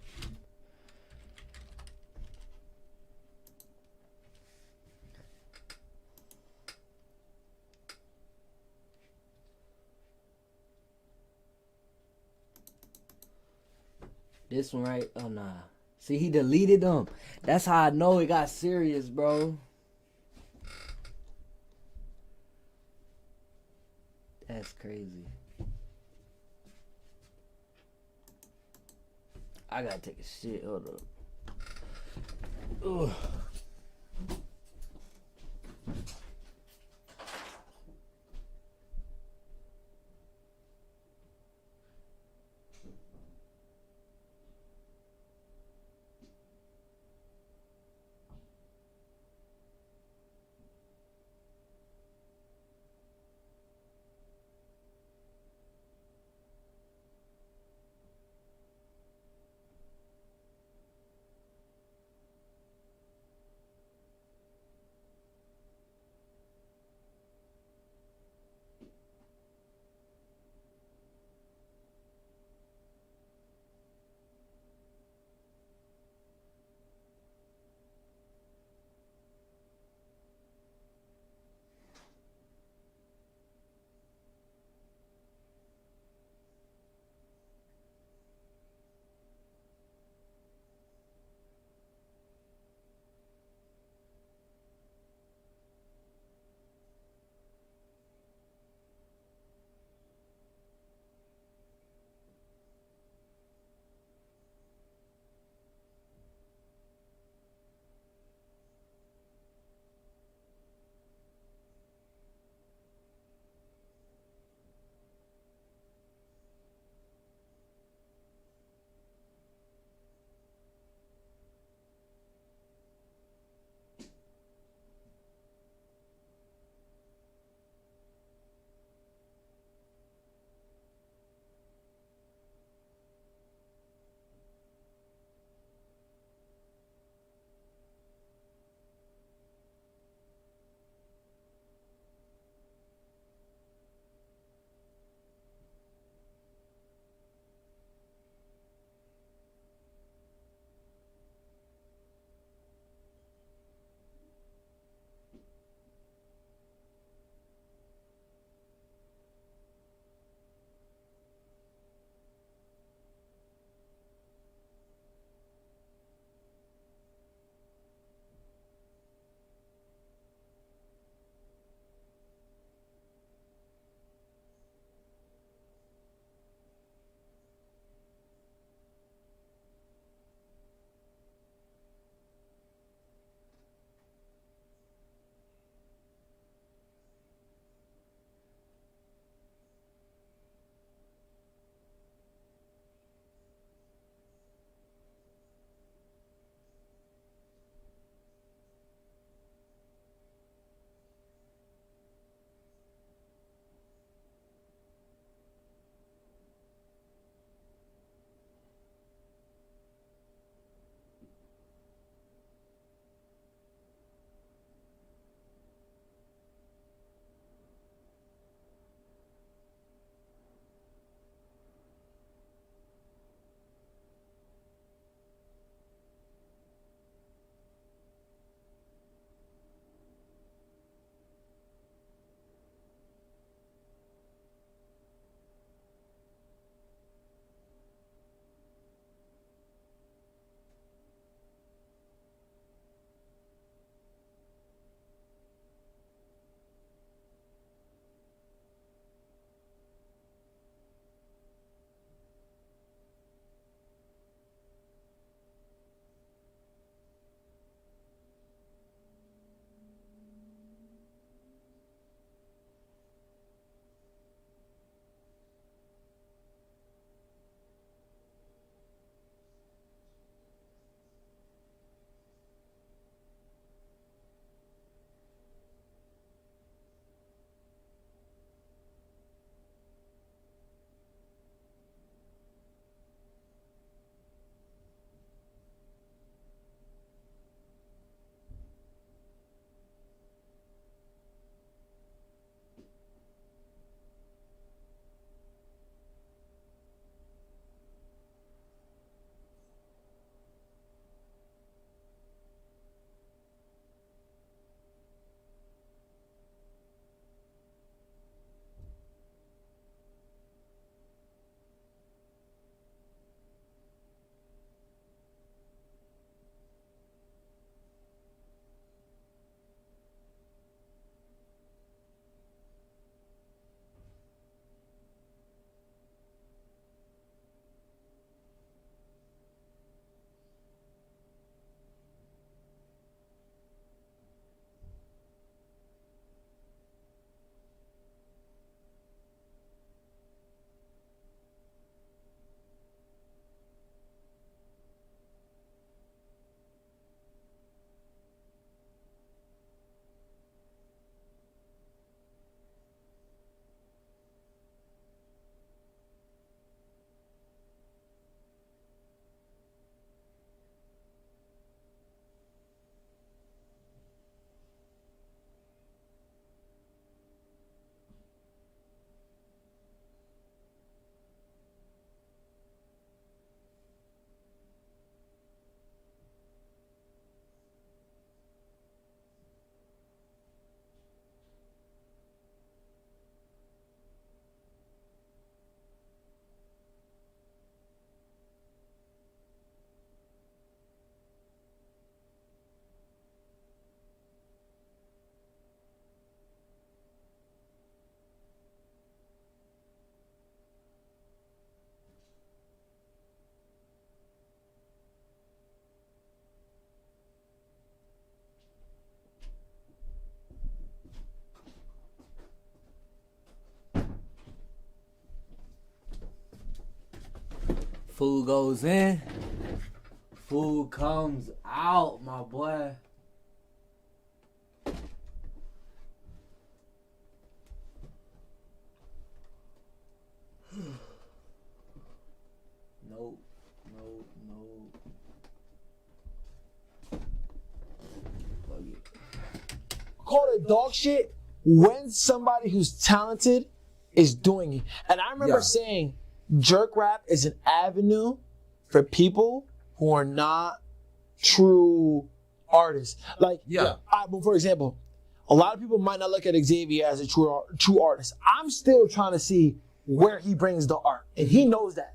This one right? Oh, nah. See, he deleted them. That's how I know it got serious, bro. That's crazy. I gotta take a shit. Hold up. Ugh. Food goes in, food comes out, my boy. Nope. Plug it. Call it dog shit when somebody who's talented is doing it. And I remember saying jerk rap is an avenue for people who are not true artists. Like, but for example, a lot of people might not look at Xavier as a true artist. I'm still trying to see where he brings the art, and he knows that.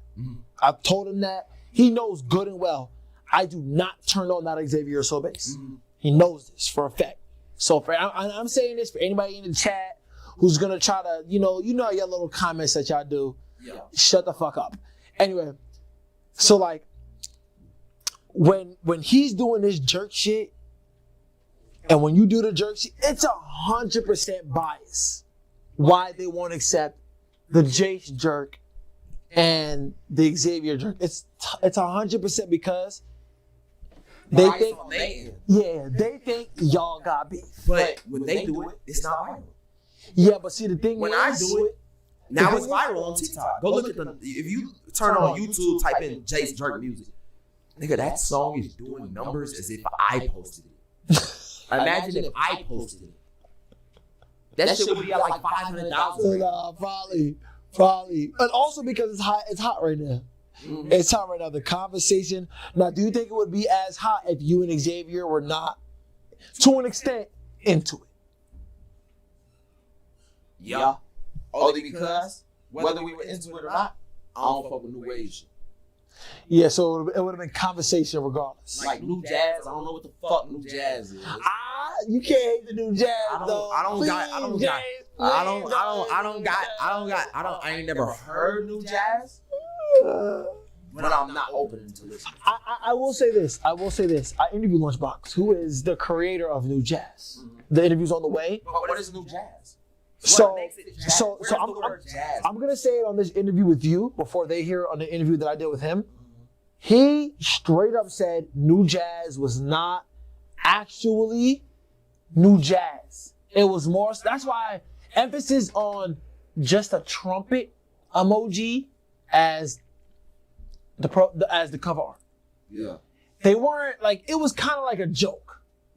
I've told him that. He knows good and well. I do not turn on that Xavier Sobase. He knows this for a fact. So I'm saying this for anybody in the chat who's gonna try to, you know your little comments that y'all do. Shut the fuck up. Anyway, so like when he's doing this jerk shit, and when you do the jerk shit, it's 100% bias. Why they won't accept the Jace jerk and the Xavier jerk? It's 100% because they think y'all got beef. But when they do it, it's not viral. Yeah, but see the thing when is, I do it, now it's viral on TikTok. Go look at if you turn on YouTube, type in Jace Jerk music. Nigga, that song is doing numbers as if I posted it. Imagine if I posted it. That shit would be at like 500,000. Probably. And also because it's hot right now. It's hot right now. The conversation. Now, do you think it would be as hot if you and Xavier were not, to an extent, into it? Yeah. Only because whether we were into it or not, I don't fuck with new age. Yeah, so it would have been conversation regardless. Like new jazz, I don't know what the fuck new jazz is. You can't hate the new jazz though. I ain't never heard new jazz. But I'm not open to listen. I will say this. I interviewed Lunchbox, who is the creator of New Jazz. The interview's on the way. But what is new jazz? So I'm gonna say it on this interview with you before they hear on the interview that I did with him. He straight up said new jazz was not actually new jazz. It was more. That's why emphasis on just a trumpet emoji as the cover art. Yeah. They weren't like, it was kind of like a joke.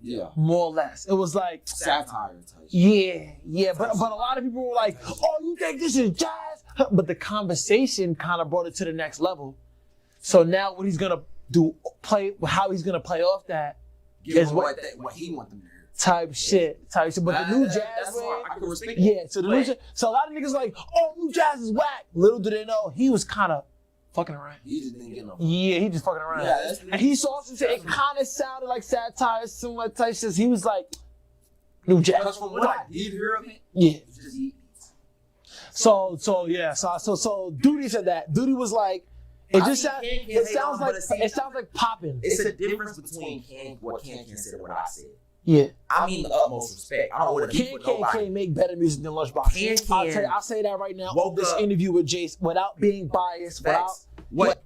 Yeah. More or less. It was like satire type. Yeah. But a lot of people were like, "Oh, you think this is jazz?" But the conversation kind of brought it to the next level. So now what he's gonna do, how he's gonna play off that is what he wants them to hear. Type shit. But the new jazz, I can respect so the new jazz. So a lot of niggas like, "Oh, new jazz is whack." Little do they know, he was kind of fucking around. He just didn't get no. Yeah, he just fucking around. Yeah, and he saw some shit. It kind of sounded like satire, similar type shit. He was like, "New jazz." Because from what I did hear of it, yeah. Just eat. So Duty said that. Duty was like, it sounds like popping. It's a difference between what Can said and what I said. Yeah. I mean the utmost respect. I don't want to beef with nobody. Can't make better music than Lunchbox. I'll say that right now. This interview with Jace, without being biased, without what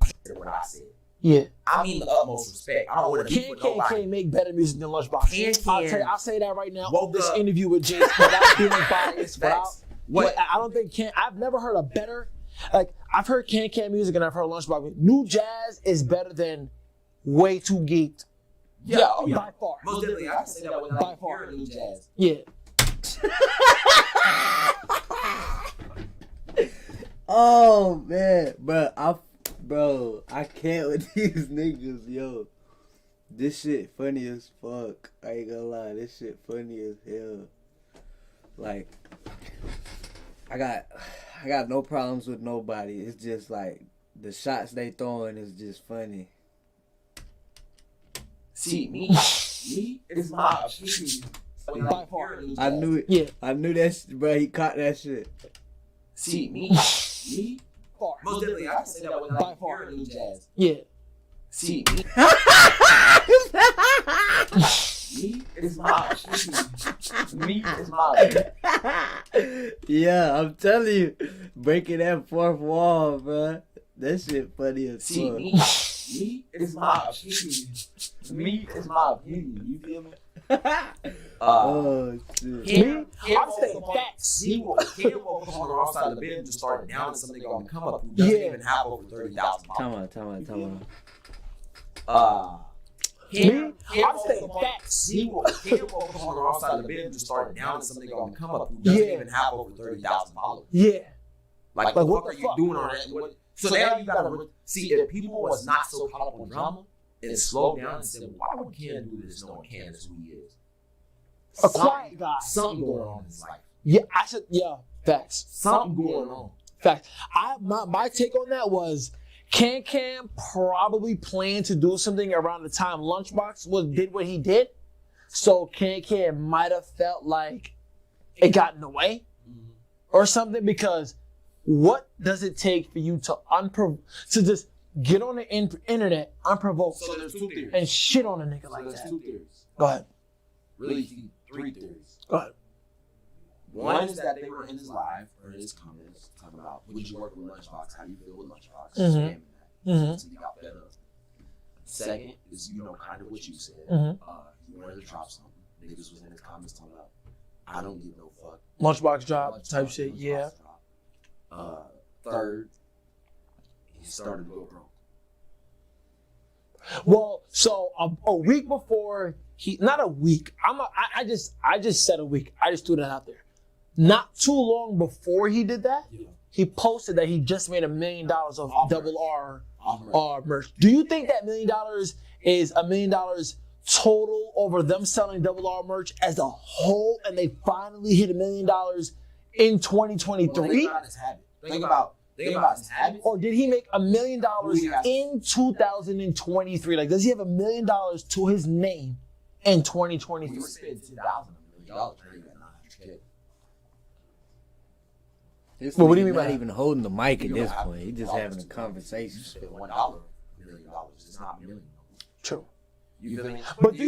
I said. Yeah. I mean the utmost respect. I don't want to beef with nobody. Can't make better music than Lunchbox. I'll say that right now. This interview with Jace, without being biased, I don't think I've never heard a better. Like, I've heard Can music and I've heard Lunchbox. New jazz is better than Way Too Geeked. Yeah, by far. Most definitely, I can say that without hearing new jazz. Yeah. Oh man, bro, I can't with these niggas, yo. This shit funny as fuck. I ain't gonna lie, this shit funny as hell. Like, I got no problems with nobody. It's just like the shots they throwing is just funny. See, me is my opinion. By far. I knew it. Yeah. I knew that shit, bro. He caught that shit. See, me. Far. Most definitely, I can say that without by far. Hearing new jazz. Yeah. See, me is my opinion. Me is my opinion. Yeah, I'm telling you, breaking that fourth wall, bro. That shit funny as See, fuck. me is my opinion. Me is my opinion. You feel me? Oh shit. Me, I'm saying facts. He will walk on the wrong side of the bed and just start down to something on the come up who doesn't even have over 30,000 Time followers. out. Me, I'm saying facts. He will walk on the wrong side of the bed and just start down to something on the come up who doesn't even have over 30,000 followers. Yeah. Like what the fuck are you doing on that? So now you gotta see if people was not so caught up on drama and slow down and said, why would Ken do this knowing Ken is who he is? A quiet guy. Something going on in his life. Yeah, facts. Something going on. Facts. My take on that was Can probably planned to do something around the time Lunchbox did what he did. So Can might have felt like it got in the way or something, because what does it take for you to just get on the internet unprovoked So there's two theories. and shit on a nigga like So there's that? two theories. Go ahead. Really, three theories. Go ahead. One is that they were in his live or his comments talking about, would you work with Lunchbox? How do you feel with Lunchbox? Mhm. Scamming that. Mhm. So he got fed up. Second is, kind of what you said. Mhm. You wanted to drop something. Niggas was in his comments talking about, I don't give no fuck. Lunchbox drop Lunchbox, type shit. Lunchbox Yeah. drop. Third, he started to go broke. Well, so a week before not a week. I just said a week. I just threw that out there. Not too long before he did that, he posted that he just made $1 million of Double R merch. Do you think that $1 million is $1 million total over them selling Double R merch as a whole, and they finally hit $1 million in 2023? Well, think about his habit. Think about his habit. Or did he make $1 million in 2023? Like, does he have $1 million to his name in 2023? He spent $2,000 on $1 million. Well, what do you mean by not that? even holding the mic at this point. He's just having a conversation. You spent $1 $1 million. It's not $1 million. True. You feel me? But do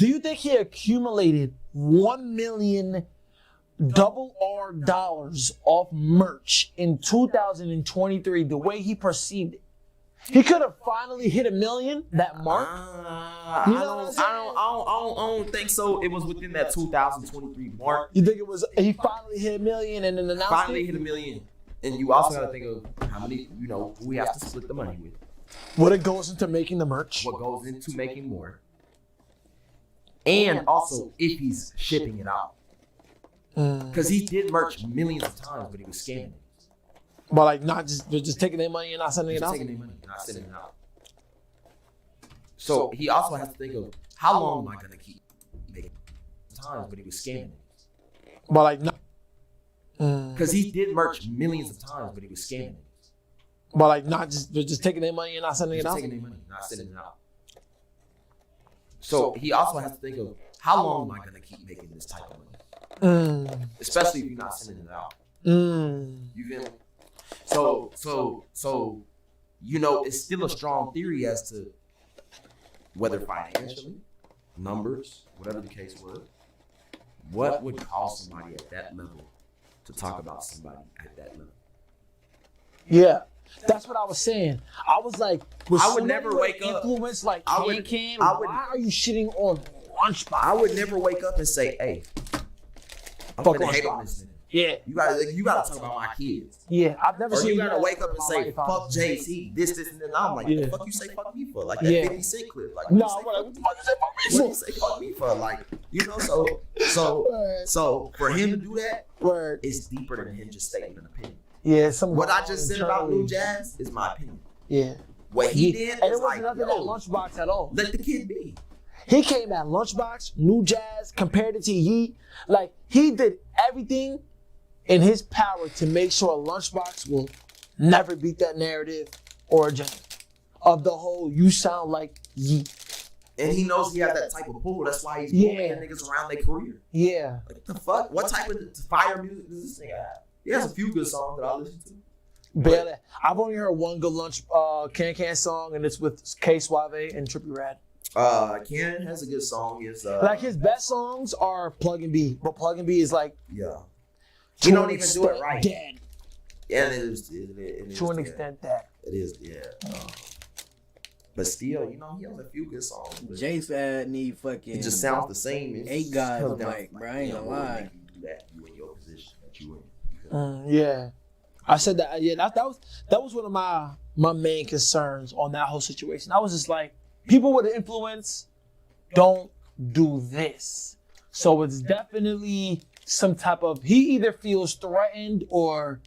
you think he accumulated $1 million Double R dollars off merch in 2023 the way he perceived it? He could have finally hit $1 million, that mark. I don't think so. It was within that 2023 mark. You think it was he finally hit $1 million and then announced Finally it? hit $1 million. And you also got to think of how many, who we have to split the money with. What it goes into making the merch. What goes into making more. And also if he's shipping it out. Because he did merch millions of times, but he was scamming it. But like not just taking their money and not sending it out? Taking their money, not sending it out. So he also has to think of, how long am I going to keep making times, but he was scamming it. But like not. Because he did merch millions of times, but he was scamming it. But like not just taking their money and not sending it out? Taking their money, not sending it out. So he also has to think of, how long am I going to keep making this type of money? Especially if you're not sending it out. You feel me? So it's still a strong theory as to whether financially, numbers, whatever the case was, what would cause somebody at that level to talk about somebody at that level? Yeah. That's what I was saying. I was like, I would never wake up. Influence like Can. I would. Why are you shitting on Lunchbox? I would never wake up and say, "Hey, I'm Fuck gonna hate Lunchbox. on this nigga." Yeah. You gotta talk about my kids. Yeah. I've never Or seen you gotta that wake up and in my say, life, "Fuck honestly. JC, this, and then I'm like, Yeah. what the fuck you say fuck me for?" Like that Yeah. 50 Cent clip. Like, No, what what the fuck you say do you say fuck me for? Like, so for him to do that, Word. it's deeper than him just stating an opinion. Yeah. Some What I just said about New Jazz is my opinion. Yeah. What he did And is it like, wasn't nothing at yo, Lunchbox at all. let the kid be. He came at Lunchbox, New Jazz, compared it to Yeet. Like, he did everything in his power to make sure Lunchbox will never beat that narrative or agenda of the whole "you sound like Yeet." And he knows he has that type of pull. That's why he's Yeah. pulling niggas around their career. Yeah. Like, the fuck? What type of fire music does this nigga have? He has a few good songs that I listen to. Barely. I've only heard one good Can song, and it's with K Suave and Trippie Rad. Ken has a good song. It's Like, his best songs are Plug and B, but Plug and B is like, yeah. to He don't an even do it extent right. dead. Yeah, it is. To an extent dead. It is, yeah. But still, you know, he has a few good songs. Jace need fucking. It just sounds the same. 8 guys on mic, bro. I ain't gonna lie. You do that, you in your position that you in. Yeah, I said that. Yeah, that was one of my main concerns on that whole situation. I was just like, people with influence don't do this. So it's definitely some type of, he either feels threatened or,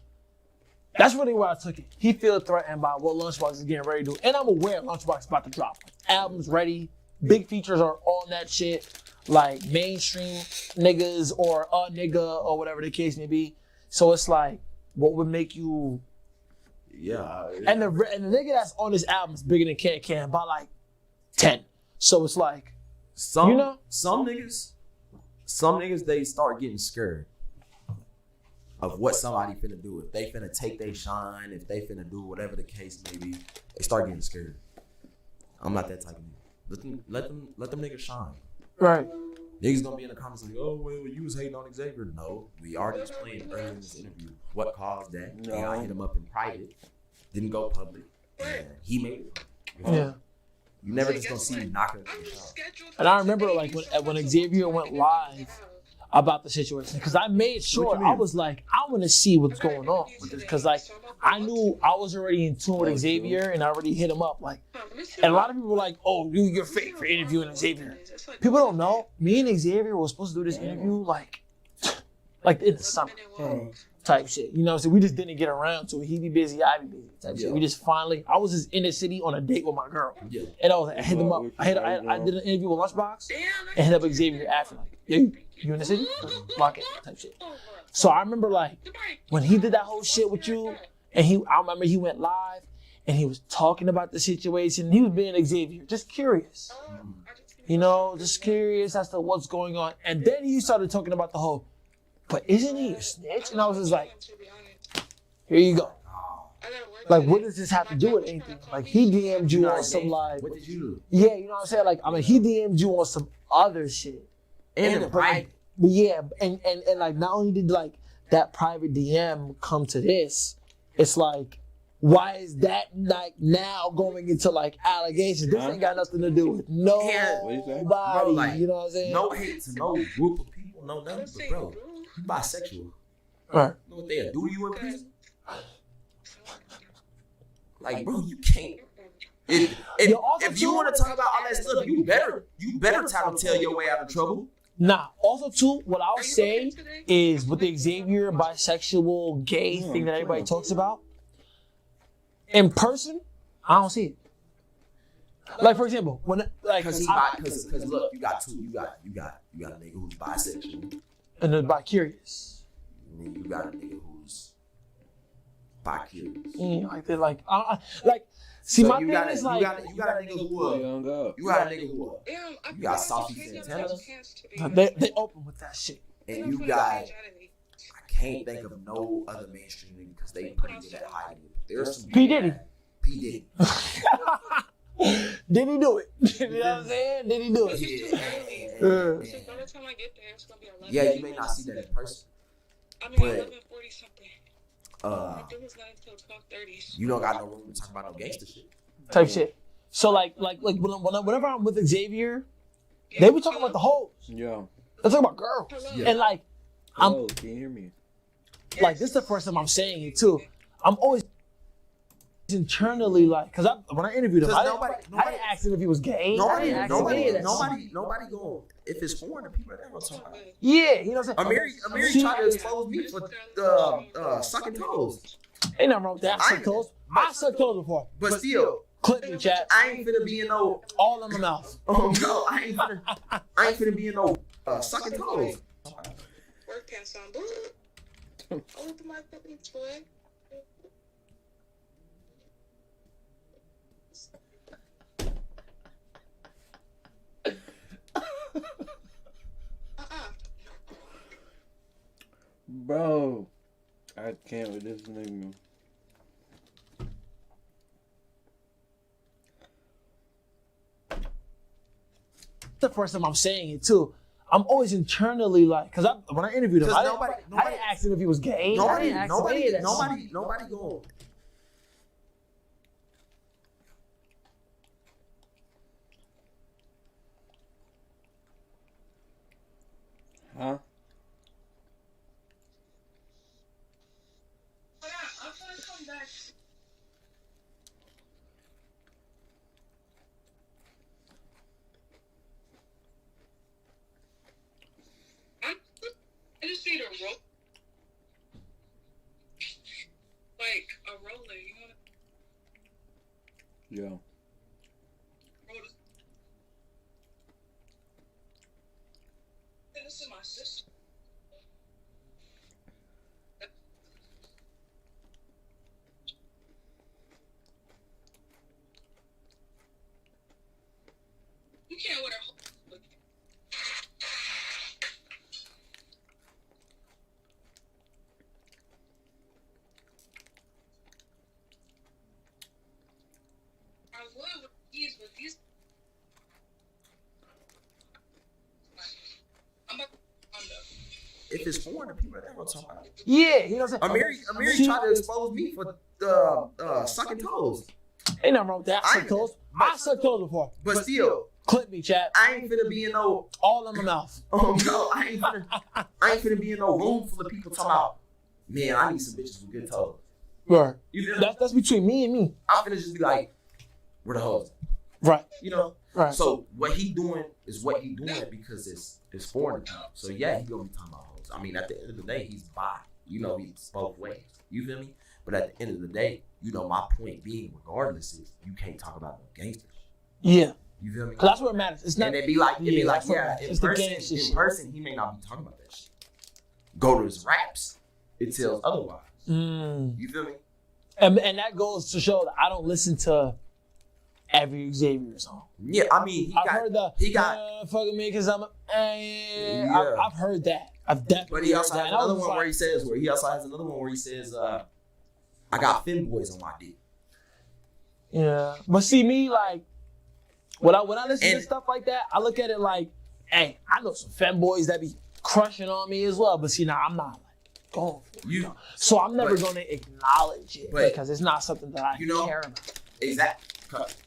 that's really why I took it. He feels threatened by what Lunchbox is getting ready to do. And I'm aware Lunchbox is about to drop. Album's ready. Big features are on that shit. Like mainstream niggas or a nigga or whatever the case may be. So it's like, what would make you... Yeah. And the nigga that's on this album is bigger than Can by like 10. So it's like, some niggas, they start getting scared of what somebody finna do. If they finna take their shine, if they finna do whatever the case may be, they start getting scared. I'm not that type of nigga. Let them niggas shine. right. Niggas gonna be in the comments like, oh, well, you was hating on Xavier. No, we already explained earlier in this interview what caused that. No. Yeah, I hit him up in private, didn't go public, and he made it public. You know? Yeah. You never just gonna see me knocking him in the shot. And I remember like when Xavier went live about the situation, because I made sure, I was like, I want to see what's going on with this, because like I knew I was already in tune with Xavier and I already hit him up, like, and a lot of people were like, oh, you're fake for interviewing Xavier. People don't know, me and Xavier were supposed to do this interview like in the summer type shit, you know what I'm saying? We just didn't get around to it. He be busy, I be busy type shit. We just finally, I was just in the city on a date with my girl, and I was like, I hit him up, I did an interview with Lunchbox and hit up Xavier after, like, you in the city? Lock it type shit. So I remember like when he did that whole shit with you, and I remember he went live and he was talking about the situation. He was being Xavier, just curious, you know, just curious as to what's going on. And then he started talking about the whole, but isn't he a snitch? And I was just like, here you go. Like, what does this have to do with anything? Like, he DM'd you on some like, What did you do? yeah, you know what I'm saying? Like, I mean, he DM'd you on some other shit. And But yeah, and like, not only did like that private DM come to this, it's like, why is that like now going into like allegations? This ain't got nothing to do with nobody. Bro, like, you know what I'm saying? no hate to no group of people, no nothing, but bro, you bisexual. Right. You know what they'll do to you in prison? Like, bro, you can't. If you want to talk about all that stuff, you better tell your way out of trouble. Nah, also too, what I'll say is with the Xavier bisexual gay thing that everybody talks about, in person, I don't see it. Like, for example, when like Cause look, you got two. You got a nigga who's bisexual, and then bi-curious. and then you got a nigga who's bi-curious. Like they're like, see, So my you thing got is you like, got a nigga who you got a nigga who you got Saucy Santana, they open with that shit. and you got, I can't think of no other mainstream nigga because they pretty good at hiding it. There's some P. Diddy. P. Diddy. Did he do it? You know what I'm saying? Did he do it? Yeah, you may not see that in person, but you don't got no room to talk about no gangster shit. Type shit. So like whenever I'm with Xavier, they be talking about the hoes. Yeah. They talk about girls. Yeah. And like, Hello, can you hear me? like this is the first time I'm saying it too. I'm always internally like, because when I interviewed him, I didn't ask him if he was gay. Nobody Nobody. going. If it's foreign, the people that gonna talk about it. Yeah, you know what I'm saying? Amiri tried to expose me for sucking toes. Ain't nothing wrong with that. I suck toes. I sucked toes before. But still, Clip me, chat. I ain't finna be in no. All in my mouth. Oh no, I ain't finna be in no sucking toes. Work pants on. I went to my picnic, boy. Bro, I can't with this nigga. The first time I'm saying it too. I'm always internally like, because when I interviewed him, I didn't ask him if he was gay. Nobody I didn't ask him any of that shit. going. Huh? But I'm trying to come back. I just need a roll. Like a roller, you know Yeah. what roller. This is my sister. You can't wear a I would with these, but these. I'm about to If it's foreign, people are gonna talk about it. Yeah, you know what I'm saying? Amiri See, tried to expose me for sucking toes. ain't nothing wrong with that. I I sucked toes. I sucked toes before. But still, Clip me, chat. I ain't finna be in no. All in my mouth. Oh no, I ain't finna be in no room full of people talking about. Man, I need some bitches with good toes. Right. You feel me? That's between me and me. I'm finna just be like, where the hoes? Right. You know. Right. So what he doing is what he doing because it's foreign to him. So yeah, he gonna be talking about hoes. I mean, at the end of the day, he's bi. You know, he's both ways. You feel me? But at the end of the day, you know, my point being, regardless, is you can't talk about no gangster shit. Yeah. You feel me? Cause that's what matters. It's not. And it'd be like, that's what yeah, matters. in It's the person, gangster in shit. person, he may not be talking about that shit. Go to his raps, it tells otherwise. Mm. You feel me? And that goes to show that I don't listen to every Xavier song. Yeah, I mean, I've heard the fucking me because I'm Yeah. I've heard that. I've definitely But he heard also that. has And I was another one like, where he says, I got femboys on my dick. yeah. But see me like when I listen to And- stuff like that, I look at it like, hey, I know some femboys that be crushing on me as well. But see now I'm not like going for it. You, So I'm never but- gonna acknowledge it but- because it's not something that I You know, care about. exactly.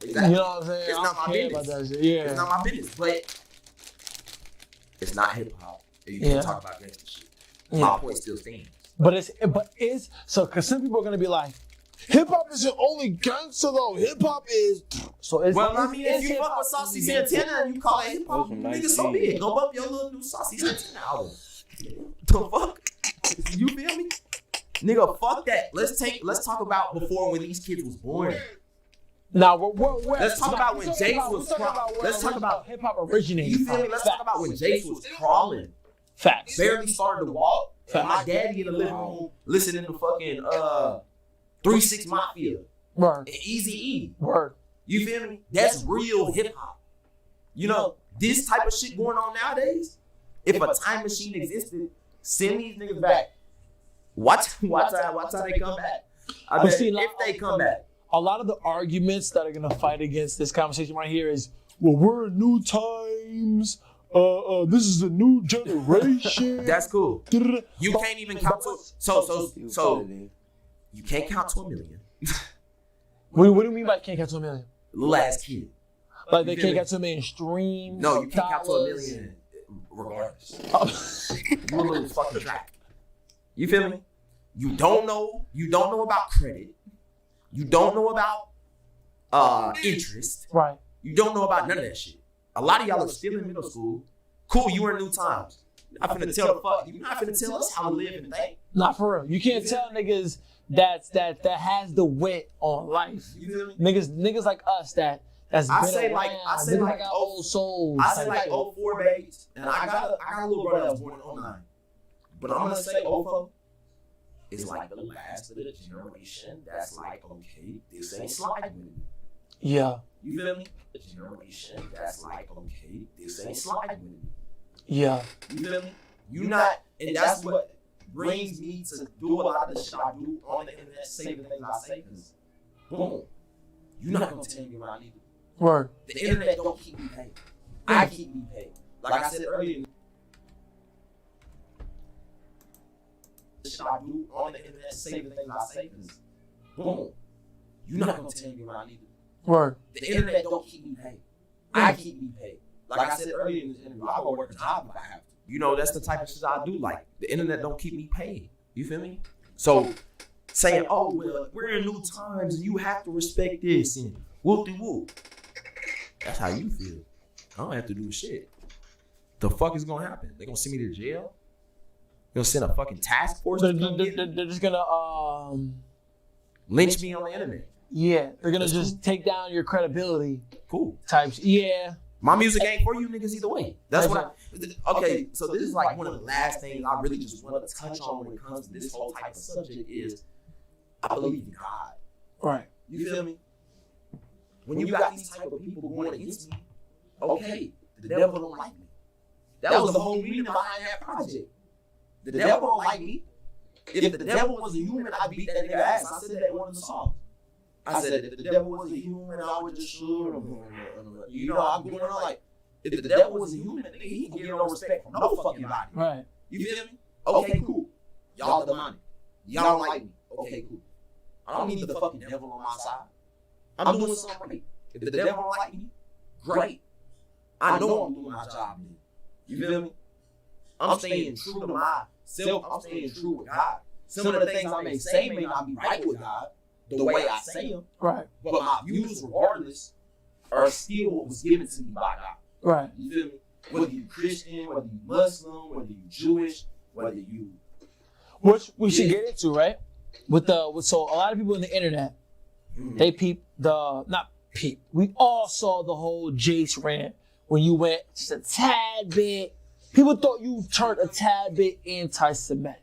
You know what I'm saying? It's I not don't my care business. about that shit. Yeah. It's not my business, but it's not hip hop. You Yeah. can't talk about gangster shit. Yeah. My point still stands. But it's so because some people are gonna be like, hip hop isn't only gangster though. Hip hop is so it's. Well, I it's- mean, it's if you fuck hip-hop with Saucy is gangster. Santana and you call it hip hop, Those some nice nigga, so be beats. it. Go bump your little new Saucy Santana album. The fuck? You feel me? Nigga, fuck that. Let's talk about before when these kids was born. Now we're Let's talk about when Jace was let's talk about hip hop originated. You feel me? Let's talk about when Jace was crawling, facts. barely started to walk. And my Facts. daddy in the living room listening to fucking 3-6 Mafia Word. and Easy E. Word. You feel me? That's real hip hop. You know, this type of shit going on nowadays. If a time machine existed, send these niggas back. Watch how they come back. I But bet see, if they come back. A lot of the arguments that are gonna fight against this conversation right here is, well, we're in new times. This is a new generation. That's cool. Da-da-da. You But- can't even count to so you can't count to 1 million. What do you mean by can't catch 1 million? Little ass kid. Like they You feel can't me? catch 1 million streams? No, you can't count to 1 dollars? million regardless. Oh. You a little fucking track. You feel me? You don't know about credit. You don't know about interest. Right. You don't know about none of that shit. A lot of y'all are still in middle school. Cool, you were in new times. You're not finna tell the fuck. You're not finna tell us how to live and think. Not for real. You can't tell niggas that has the wit on life. You feel me? Niggas like us that's I been say around. like Niggas like our old souls. I say type like shit. 04 babies, and I got a little brother that was born in 09. But I'm gonna say 04 is like the last of the generation that's like, okay, this ain't sliding with me. Yeah. You feel me? The generation that's like, okay, this ain't sliding with me. Yeah. You feel me? You not, and that's what brings me to do a lot of the shit I do on the internet, say the things I say, because boom, you're not gonna tell me what I need to do. Word. The internet don't keep me paid. I keep me paid. Like I said earlier, the shit I do on the internet, say the things I say, because boom, you're not gonna tell me what I need to do. Word. The internet don't keep me paid. I keep me paid. Like I said earlier in this interview, I'll go work a job if I have to. you know, that's the type of shit I do. Like, the internet don't keep me paid. You feel me? So saying, oh, well, we're in new times and you have to respect this and whoop-de-whoop. That's how you feel. I don't have to do shit. The fuck is gonna happen? They gonna send me to jail? They gonna send a fucking task force to come get me? They're just gonna Lynch me on the internet. yeah, they're gonna just take down your credibility. Cool. Types. Yeah. My music ain't for you niggas either way. That's what okay, so this is like one of the last things I really just want to touch on when it comes to this whole type of subject is I believe in God. Right. You feel me? When you got these type of people going against me, okay, the devil don't like me. That was the whole meaning behind that project. The devil don't like me. If the devil was a human, I'd beat that nigga ass. I said that in one of the songs. I said, if the devil was a human, I would just shoot him. You know, I'm going on like, if the devil was a human, nigga, he can get no respect from no fucking body. Right. You feel me? Okay, cool. Y'all are demonic. Y'all don't like me. Okay, cool. I don't need the fucking devil on my side. I'm doing something right. If the devil don't like me, great. I know I'm doing my job then. You feel me? I'm staying true to myself. I'm staying true with God. Some of the things I may say may not be right with God, the way I say them. Right. But my views, regardless, are still what was given to me by God. Right. You feel me? Whether you Christian, whether you Muslim, whether you Jewish, whether you... Which we should get into, right? So a lot of people on the internet, they we all saw the whole Jace rant when you went just a tad bit. People thought you turned a tad bit anti-Semitic.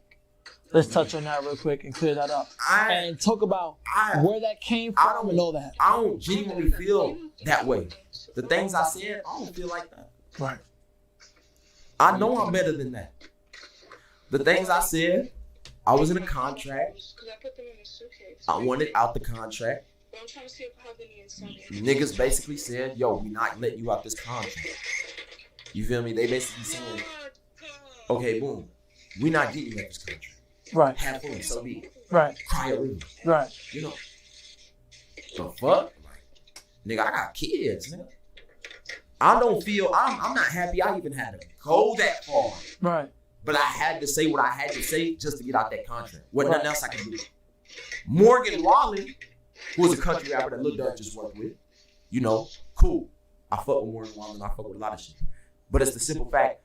Let's touch on that real quick and clear that up. And talk about where that came from and all that. I don't genuinely feel that way. The things I said, I don't feel like that. Right. I know I'm better than that. The things I said, I was in a contract. I wanted out the contract. Niggas basically said, yo, we not letting you out this contract. You feel me? They basically saying, okay, boom, we not getting you out this contract. Right. Have fun, so be it. Right. Cry a river. Right. You know. The fuck? Like, nigga, I got kids, nigga. I don't feel, I'm not happy I even had to go that far. Right. But I had to say what I had to say just to get out that contract. Wasn't nothing else I could do. Morgan Wallen, who was a country rapper that Lil Durk just worked with, you know, cool. I fuck with Morgan Wallen, I fuck with a lot of shit. But it's the simple fact,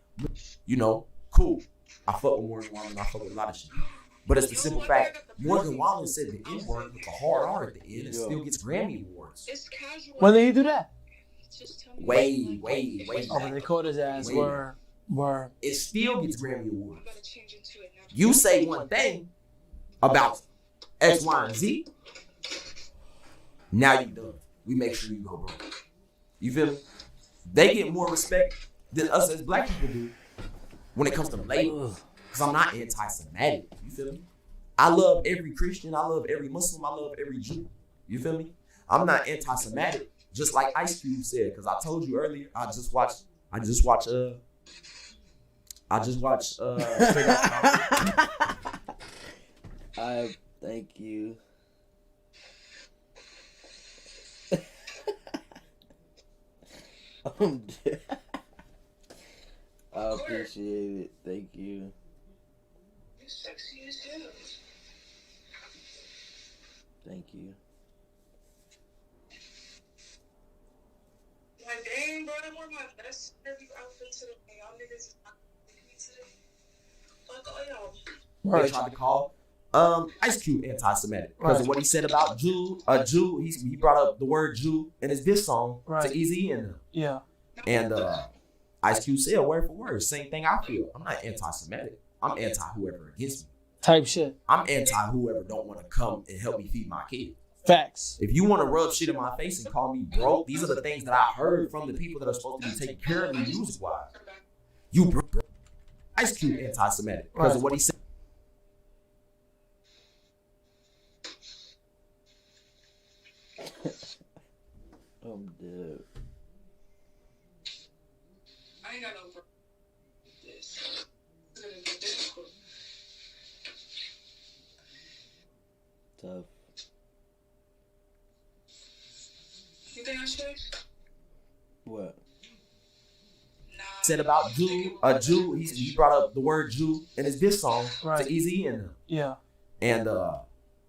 you know, cool. I fuck with Morgan Wallen, I fuck with a lot of shit. But it's the simple fact, Morgan Wallen said the N-word with a hard R at the end and still gets Grammy Awards. When did he do that? Way. Oh, when they caught his ass, were. It still gets Grammy Awards. You say one thing about X, Y, and Z, now you done. We make sure you go broke. You feel me? They get more respect than us as black people do when it comes to labor. Because I'm not anti-Semitic. You feel me? I love every Christian. I love every Muslim. I love every Jew. You feel me? I'm not anti-Semitic, just like Ice Cube said. Because I told you earlier, I just watched Straight Outta I thank you. I'm dead. I appreciate it. Thank you. You sexy as hell. Thank you. Like, dang, bro, that wore my best interview outfit today. Y'all niggas is not with me today. Fuck all y'all. They tried to call Ice Cube anti-Semitic because of what he said about Jew. He brought up the word Jew in his diss song to Eazy and them. Yeah. And Ice Cube said word for word, same thing I feel. I'm not anti-Semitic. I'm anti whoever against me. Type shit. I'm anti whoever don't want to come and help me feed my kid. Facts. If you want to rub shit in my face and call me broke, these are the things that I heard from the people that are supposed to be taking care of me music-wise. You broke. Ice Cube anti-Semitic because of what he said. I'm dead. I ain't got no problem with this. It's gonna be difficult. Tough. You think I should? What? Nah, said about Jew, he brought up the word Jew in his diss song to Easy and them. Yeah. And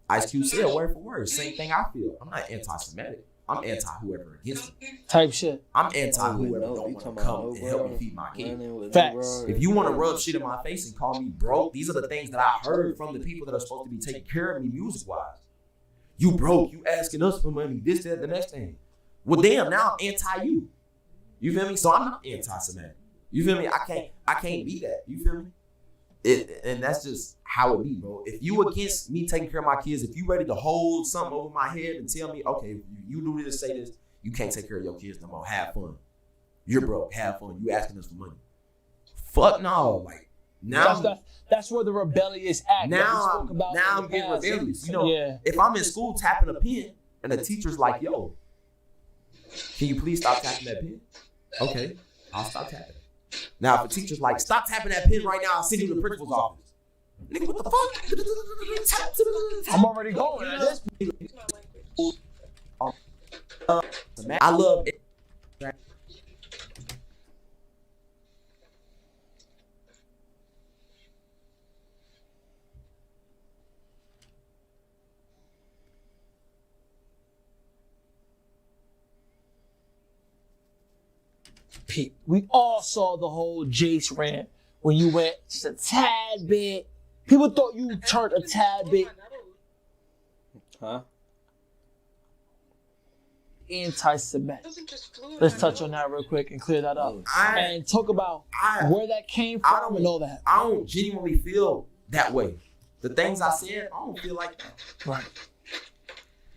Ice Cube said word for word, same thing I feel. I'm not anti-Semitic. I'm anti whoever against me. Type shit. I'm anti whoever don't want to come and help me feed my kid. Facts. If you want to rub shit in my face and call me broke, these are the things that I heard from the people that are supposed to be taking care of me music-wise. You broke, you asking us for money, this, that, the next thing. Well, damn, now I'm anti-you. You feel me? So I'm not anti-Semitic. You feel me? I can't be that. You feel me? And that's just how it be, bro. If you against me taking care of my kids, if you ready to hold something over my head and tell me, okay, you do this, say this, you can't take care of your kids no more. Have fun. You're broke. Have fun. You asking us for money. Fuck no. Like now, that's where the rebellious act. Now I'm getting rebellious. You know, if I'm in school tapping a pen and the teacher's like, yo, can you please stop tapping that pen? Okay, I'll stop tapping. Now, if a teacher's like, stop tapping that pen right now, I'll send you to the principal's office. Nigga, what the fuck? I'm already going. I love it. Pete, we all saw the whole Jace rant when you went just a tad bit. People thought you turned a tad bit anti-Semitic. Let's touch on that real quick and clear that up. And talk about where that came from and all that. I don't genuinely feel that way. The things I said, I don't feel like that. Right.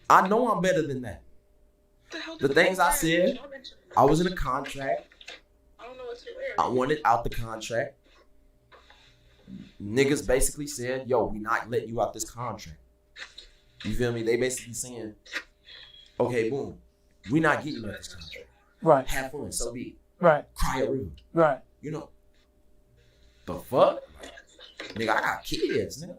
I know I'm better than that. The things I said, I was in a contract. I wanted out the contract. Niggas basically said, yo, we not letting you out this contract. You feel me? They basically saying, okay, boom, we not getting you out this contract. Right. Have fun, so be it. Right. Cry a river. Right. You know. The fuck? Nigga, I got kids, nigga.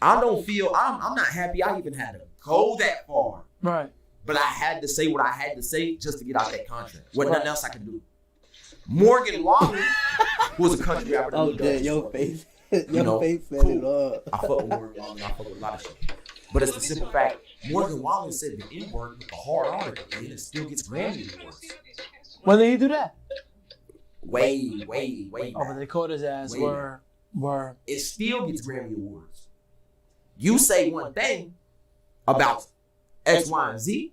I don't feel, I'm not happy I even had to go that far. Right. But I had to say what I had to say just to get out that contract. Wasn't nothing else I could do. Morgan Wallen, who was a country rapper. Oh, damn, your face. Your face said cool. it up. I fuck with Morgan Wallen. I fuck with a lot of shit. But it's the simple fact, Morgan Wallen said the N-word with a hard R, and it still gets Grammy awards. When did he do that? Way Oh, back. but they caught his ass. Were. It still gets Grammy awards. You say one thing about X, Y, and Z,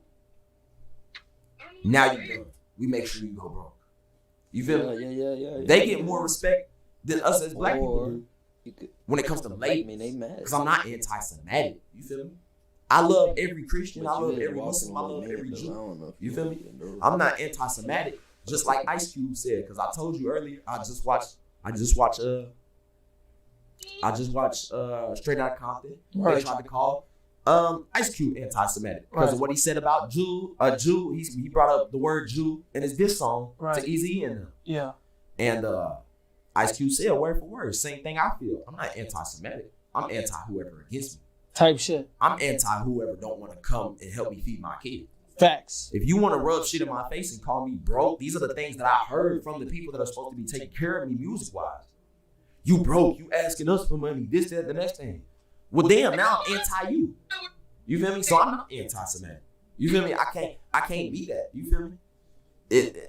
now you done. We make sure you go broke. You feel me? Yeah. They get more respect than us as black people do when it comes to labels. I mean, they mad. Because I'm not anti-Semitic. You feel me? I love every Christian. I love every Muslim. I love every Jew. You feel me? I'm not anti-Semitic, just like Ice Cube said. Because I told you earlier, I just watched Straight Outta Compton. Right. They tried to call Ice Cube anti-Semitic because of what he said about Jew. He brought up the word Jew in his diss song to Easy and them. Yeah. And Ice Cube said word for word, same thing I feel. I'm not anti-Semitic. I'm anti whoever against me. Type shit. I'm anti whoever don't want to come and help me feed my kid. Facts. If you want to rub shit in my face and call me broke, these are the things that I heard from the people that are supposed to be taking care of me music-wise. You broke, you asking us for money, this, that, the next thing. Well, damn, now I'm anti-you. You feel me? So I'm not anti-Semitic. You feel me? I can't be that. You feel me?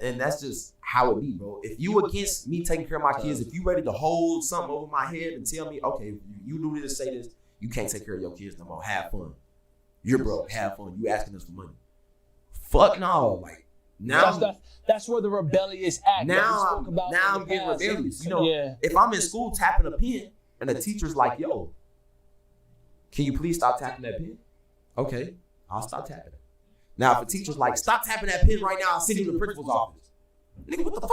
And that's just how it be, bro. If you against me taking care of my kids, if you ready to hold something over my head and tell me, okay, you do this, say this, you can't take care of your kids no more. Have fun. You're broke. Have fun. You asking us for money. Fuck no. Like now that's where the rebellious act. Now I'm getting rebellious. You know, if I'm in school tapping a pen and the teacher's like, yo, can you please stop tapping that pen? Okay, I'll stop tapping it. Now, if a teacher's like, stop tapping that pen right now, I'll send you to the principal's office. Nigga, what the fuck?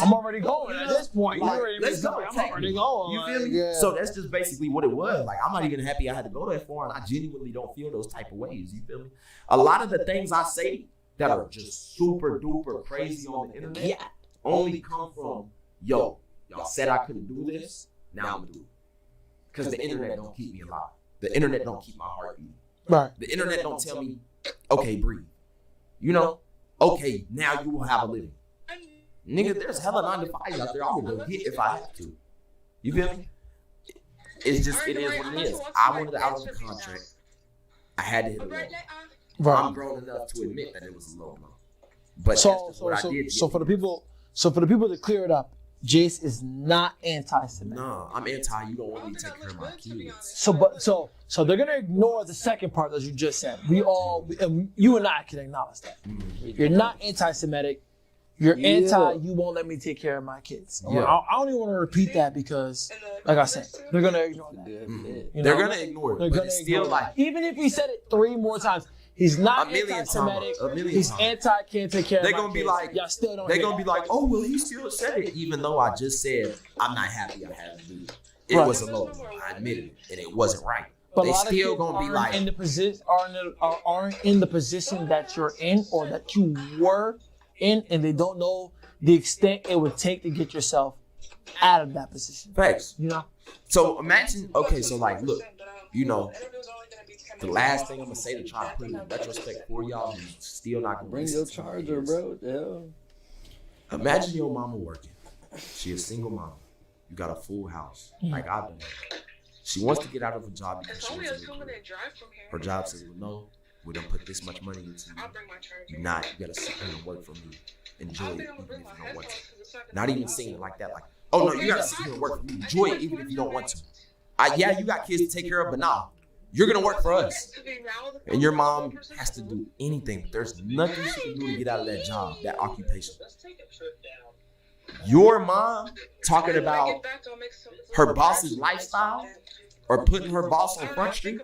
I'm already going at this point. Like, I'm already going. You feel me? Yeah. So that's just basically what it was. Like, I'm not even happy I had to go that far, and I genuinely don't feel those type of ways. You feel me? A lot of the things I say that are just super duper crazy on the internet only come from, yo, y'all said I couldn't do this, now I'm gonna do it. Because the internet don't keep me alive. The internet don't keep my heart beating. Right. The internet don't tell me, okay, breathe. You know, okay, now you will have a living. Nigga, there's hella 9 to 5s out there. I would go get if I have to. You feel me? It's just, it is what it is. I wanted out of the contract. I had to hit a low. Right. I'm grown enough to admit that it was a low blow. But So that's just what I did. for the people to clear it up, Jace is not anti-Semitic. No, I'm anti. You don't want me to take care of my kids. So they're gonna ignore the second part that you just said. You and I can acknowledge that. You're not anti-Semitic. You're anti. You won't let me take care of my kids. Yeah. I don't even want to repeat that because, like I said, they're gonna ignore that. You They're know? gonna ignore it. They're But gonna it's still ignore it. like Even if he said it 3 more times, he's not A million anti-Semitic. times. A million He's times. anti. Can't take care of They're my gonna be kids. like, y'all still don't. they're hear gonna be that. like, oh well, he still said it, even though I just said I'm not happy I had to do it. It Right. was a low blow. I admitted it, and it wasn't right. But They a lot of still kids gonna be aren't like, in the position aren't in the position that you're in or that you were in, and they don't know the extent it would take to get yourself out of that position. facts. You know. So imagine, okay, so like, look, you know, the last thing I'm gonna say to try to put in retrospect for y'all is still not gonna Bring listen your to me charger, is, bro. What the hell? Imagine your mama working. She a single mom. You got a full house, like I've done. She wants to get out of her job because It's she only wants a to 2-minute drive from here. Her job says, well, no, we don't put this much money into you. I'll bring my charger. You're not. You gotta sit here and work for me. Enjoy I it think I'm even gonna if bring you my don't want headphones to. 'cause it's not gonna Not be even loud. saying it like that. Like, oh no, you gotta sit here and work for me. Enjoy it even if you don't want to. Yeah, you got kids to take care of, but nah, you're gonna work for us. And your mom has to do anything. There's nothing she can do to get out of that job, that occupation. Your mom talking about her boss's lifestyle or putting her boss on Front Street.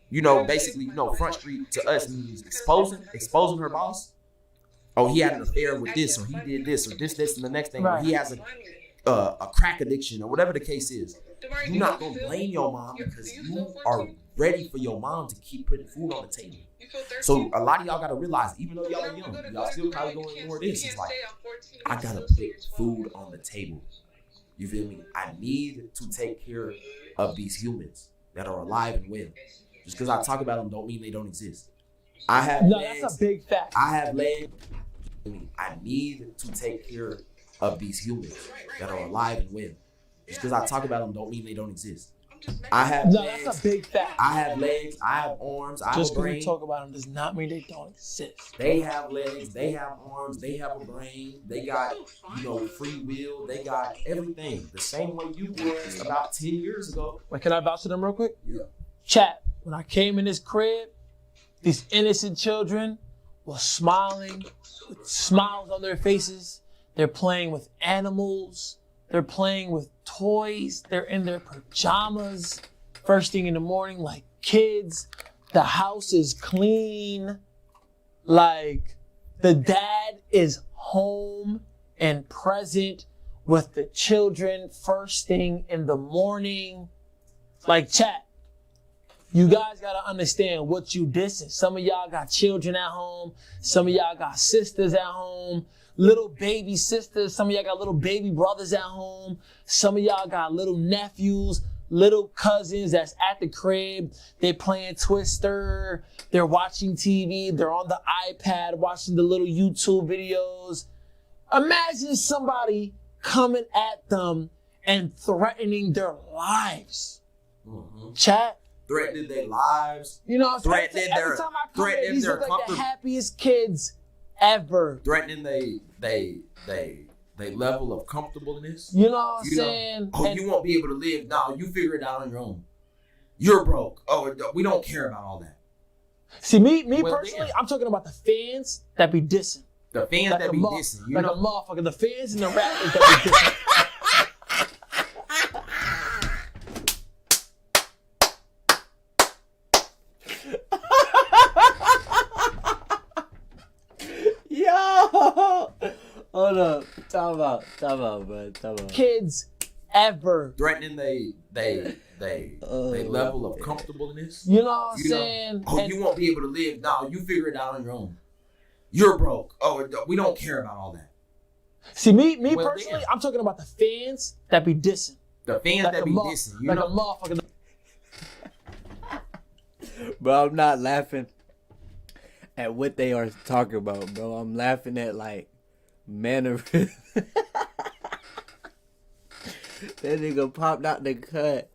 You know, basically, you know, Front Street to us means exposing her boss. Oh, he had an affair with this, or he did this, or this, and the next thing. Or he has a crack addiction, or whatever the case is. You're not gonna blame your mom because you are ready for your mom to keep putting food on the table. So a lot of y'all gotta realize, even though y'all are young, y'all still probably gonna ignore this. It's like, I gotta put food on the table. You feel me? I need to take care of these humans that are alive and well. Just because I talk about them don't mean they don't exist. I have legs. That's a big fact. I have legs. I need to take care of these humans that are alive and well. Just because I talk about them don't mean they don't exist. I have legs. That's a big fact. I have legs. I have arms. I have Just a because brain. we talk about them does not mean they don't exist. They have legs. They have arms. They have a brain. They got, you know, free will. They got everything. The same way you was about 10 years ago. Wait, can I vouch for them real quick? Yeah. Chat, when I came in this crib, these innocent children were smiling with smiles on their faces. They're playing with animals. They're playing with toys. They're in their pajamas first thing in the morning like kids. The house is clean. Like the dad is home and present with the children first thing in the morning. Like, chat, you guys gotta understand what you dissing. Some of y'all got children at home. Some of y'all got sisters at home. Little baby sisters. Some of y'all got little baby brothers at home. Some of y'all got little nephews, little cousins that's at the crib. They're playing Twister. They're watching TV. They're on the iPad watching the little YouTube videos. Imagine somebody coming at them and threatening their lives. Mm-hmm. Chat. Threatening their lives. You know, Threatening every their, time I come threatening in, these their look like the comfort. happiest kids ever. Threatening they level of comfortableness. You know what I'm You know, saying? oh, And you won't be able to live. No, you figure it out on your own. You're broke. Oh, we don't care about all that. see, me Well, personally, damn. I'm talking about the fans that be dissing. The fans Like that a be mo- dissing, you like know. a motherfucker. The fans and the rappers that be dissing. Yo! Hold up. Time out, man. Time out. Kids ever. Threatening they Oh, level of man. comfortableness. You know what I'm You know, saying? oh, And you won't be able to live. No, you figure it out on your own. You're broke. Oh, we don't care about all that. see, me Well, personally, damn. I'm talking about the fans that be dissing. The fans Like that a be mo- dissing, you like know. a motherfucker. Bro, I'm not laughing at what they are talking about, bro. I'm laughing at, like, mannerism. That nigga popped out the cut,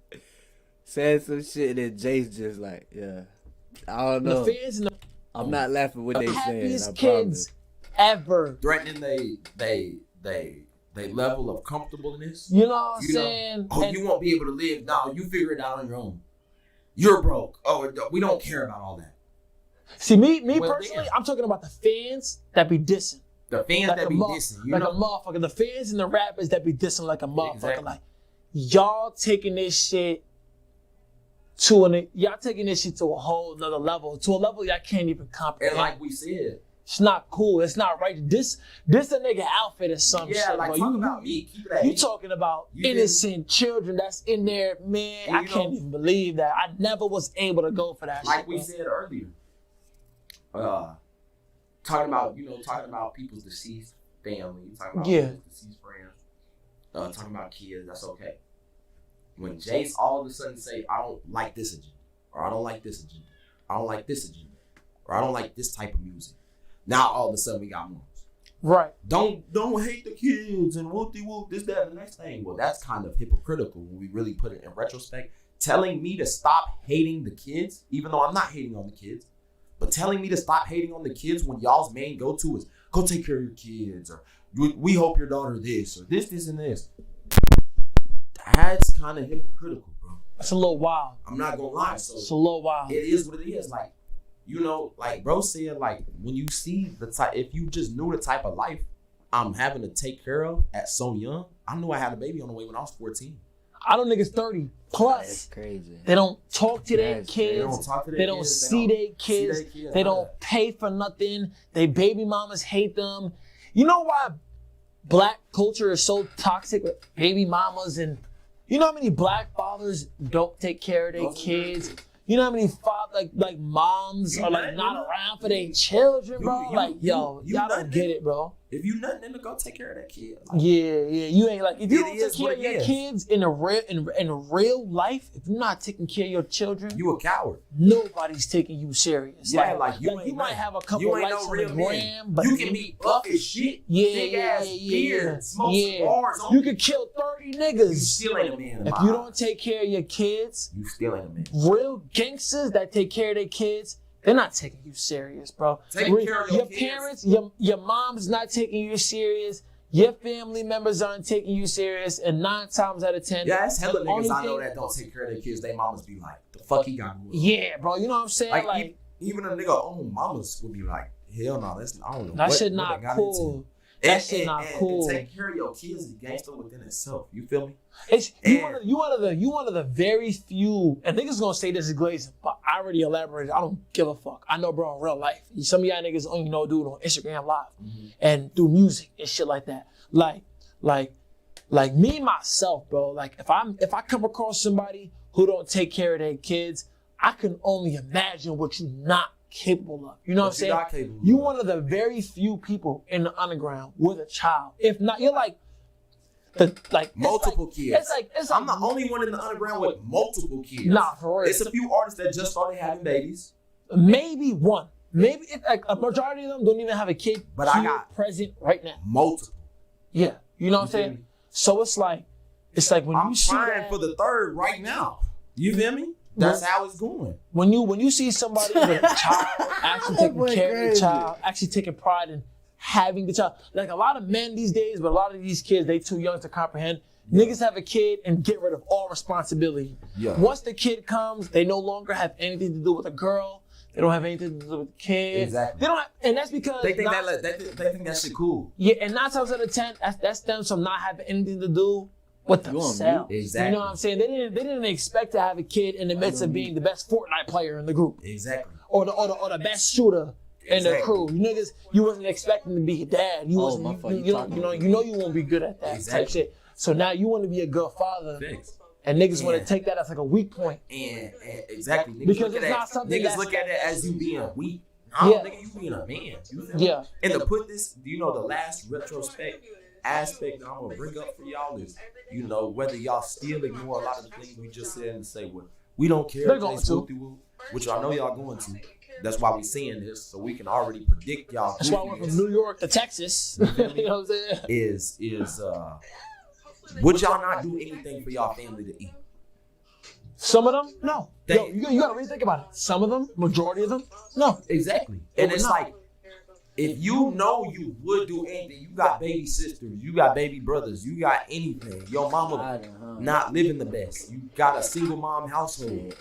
said some shit, and Jace just like, yeah. I don't know. The fans and I'm not laughing what they saying. happiest I kids ever. Threatening they level of comfortableness. You know what I'm saying? Oh, you won't be able to live. No, you figure it out on your own. You're broke. Oh, we don't care about all that. See, me Well, personally, damn. I'm talking about the fans that be dissing. The fans Like that a be mo- dissing, you like know? a motherfucker. The fans and the rappers that be dissing like a motherfucker. Exactly. Like, y'all taking this shit to a whole nother level, to a level y'all can't even comprehend. And like we said, It's not cool. It's not right. This a nigga outfit or some yeah, shit, like bro. talk about me. Keep it at You me. talking about You innocent children that's in there, man. And I you can't know- even believe that. I never was able to go for that Like shit. we bro. said earlier, talking about people's deceased family, talking about Yeah. people's deceased friends, talking about kids. That's okay. When Jace all of a sudden say, "I don't like this agenda," or "I don't like this agenda," "I don't like this agenda," or "I don't like this type of music," now all of a sudden we got morals. Right. Don't hate the kids and whoop de whoop this that and the next thing. Well, that's kind of hypocritical when we really put it in retrospect. Telling me to stop hating the kids, even though I'm not hating on the kids, but telling me to stop hating on the kids when y'all's main go-to is go take care of your kids, or we hope your daughter this, or this and this. That's kind of hypocritical, bro. It's a little wild. I'm not gonna lie. So It's a little wild. it is what it is. Like, you know, like bro said, like when you see the type, if you just knew the type of life I'm having to take care of at so young, I knew I had a baby on the way when I was 14. I know niggas 30 That's plus. crazy. They don't talk to their That's kids. They don't talk to their They don't kids. see their kids. see their kids, They none of don't pay for nothing. They baby mamas hate them. You know why black culture is so toxic with baby mamas, and you know how many black fathers don't take care of their Those are kids? kids. You know how many like moms You are like nothing, not you know? around for their children, bro? You- Like, yo, you y'all don't nothing. get it, bro. If you nothing, then go take care of that kid. Like, Yeah. You ain't like if you It don't is take care what of it your is. kids in real life, if you're not taking care of your children, you a coward. nobody's taking you serious. Yeah, like, you ain't you might nothing. have a couple You ain't likes no on real the man. gram, but You can be buff as shit, big ass beard, smoke cigars. You could kill 30 You niggas. still ain't a man. in If my you eyes. don't take care of your kids, you still ain't a man. real gangsters that take care of their kids, they're not taking you serious, bro. Taking care of your kids. parents, your mom's not taking you serious. Your family members aren't taking you serious, and 9 times out of 10, Yeah, that's hella the only niggas I know thing- that don't take care of their kids. They mamas be like, the fuck he got going on? Yeah, bro. You know what I'm saying? Like, Like even a nigga own mamas would be like, hell no, that's I don't know. that what, shit what not they got cool. into. That shit not cool. And taking care of your kids is gangster within itself. You feel me? It's And- you one of the very few, and niggas gonna say this is glazing, but I already elaborated. I don't give a fuck. I know, bro, in real life. Some of y'all niggas only know dude on Instagram Live and do music and shit like that. Like me myself, bro. Like if I come across somebody who don't take care of their kids, I can only imagine what you're not capable of. You know what I'm But saying? you're not capable of You that. one of the very few people in the underground with a child. If not, you're like Multiple kids. It's I'm the only one in the underground with multiple kids. Nah, for real. It's a few artists that just started having babies. Maybe one. Maybe like a majority of them don't even have a kid. But I here, got- present right now. Multiple. Yeah, you know what I'm You feel saying. me? So it's like when I'm you see trying that, for the third right now. You feel me? That's how it's going. when you see somebody with a child actually taking That care of the crazy. child, actually taking pride in having the child. Like a lot of men these days, but a lot of these kids, they too young to comprehend. Niggas have a kid and get rid of all responsibility. Yeah. Once the kid comes, they no longer have anything to do with a girl. They don't have anything to do with the kid. Exactly. They don't have, and that's because They think they think that shit cool. yeah, and 9 times out of 10, that stems from not having anything to do with You on themselves. mute? Exactly. You know what I'm saying? They didn't expect to have a kid in the midst of being the best Fortnite player in the group Exactly. or the best shooter in the Exactly. crew. You niggas, you wasn't expecting to be a dad. You Oh, wasn't. my fault. You know you won't be good at that type Exactly. shit. So now you want to be a good father, Thanks. and niggas want Yeah. to take that as like a weak point. And exactly. Niggas Because look it's at not that, something niggas that's- look at it as you being weak. No, Yeah. nigga, you being a man. You feel me? Yeah. And to put this, you know, the last retrospect aspect that I'm gonna bring up for y'all is, you know, whether y'all still ignore a lot of the things we just said and say, well, we don't care. They're going Jay's to. whoop-de-whoop, which I know y'all going to. That's why we seeing this, so we can already predict y'all. That's why I went from New York to Texas. You know what I'm saying? Is would y'all not do anything for y'all family to eat? Some of them, no. They- Yo, you gotta really think about it. Some of them, majority of them, no. Exactly. And it's like, if you know you would do anything, you got baby sisters, you got baby brothers, you got anything. Your mama not living the best. You got a single mom household.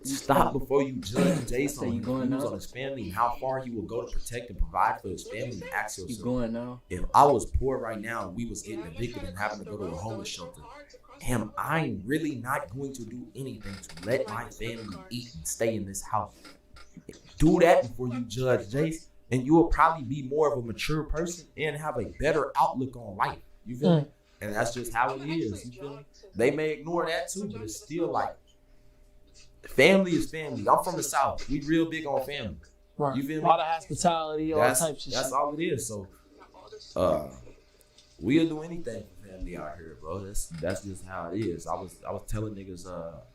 Stop before you judge Jason on his views on his family and how far he will go to protect and provide for his family. And ask yourself, You going now? if I was poor right now and we was getting evicted and having to go to a homeless shelter, am I really not going to do anything to let my family eat and stay in this house? Do that before you judge Jace, and you will probably be more of a mature person and have a better outlook on life. You feel me? And that's just how it is. You feel me? They may ignore that too, but it's still like, family is family. I'm from the South. We real big on family. Right. You feel me? A lot of hospitality, all types of shit. That's all it is. So, we'll do anything for family out here, bro. That's just how it is. I was telling niggas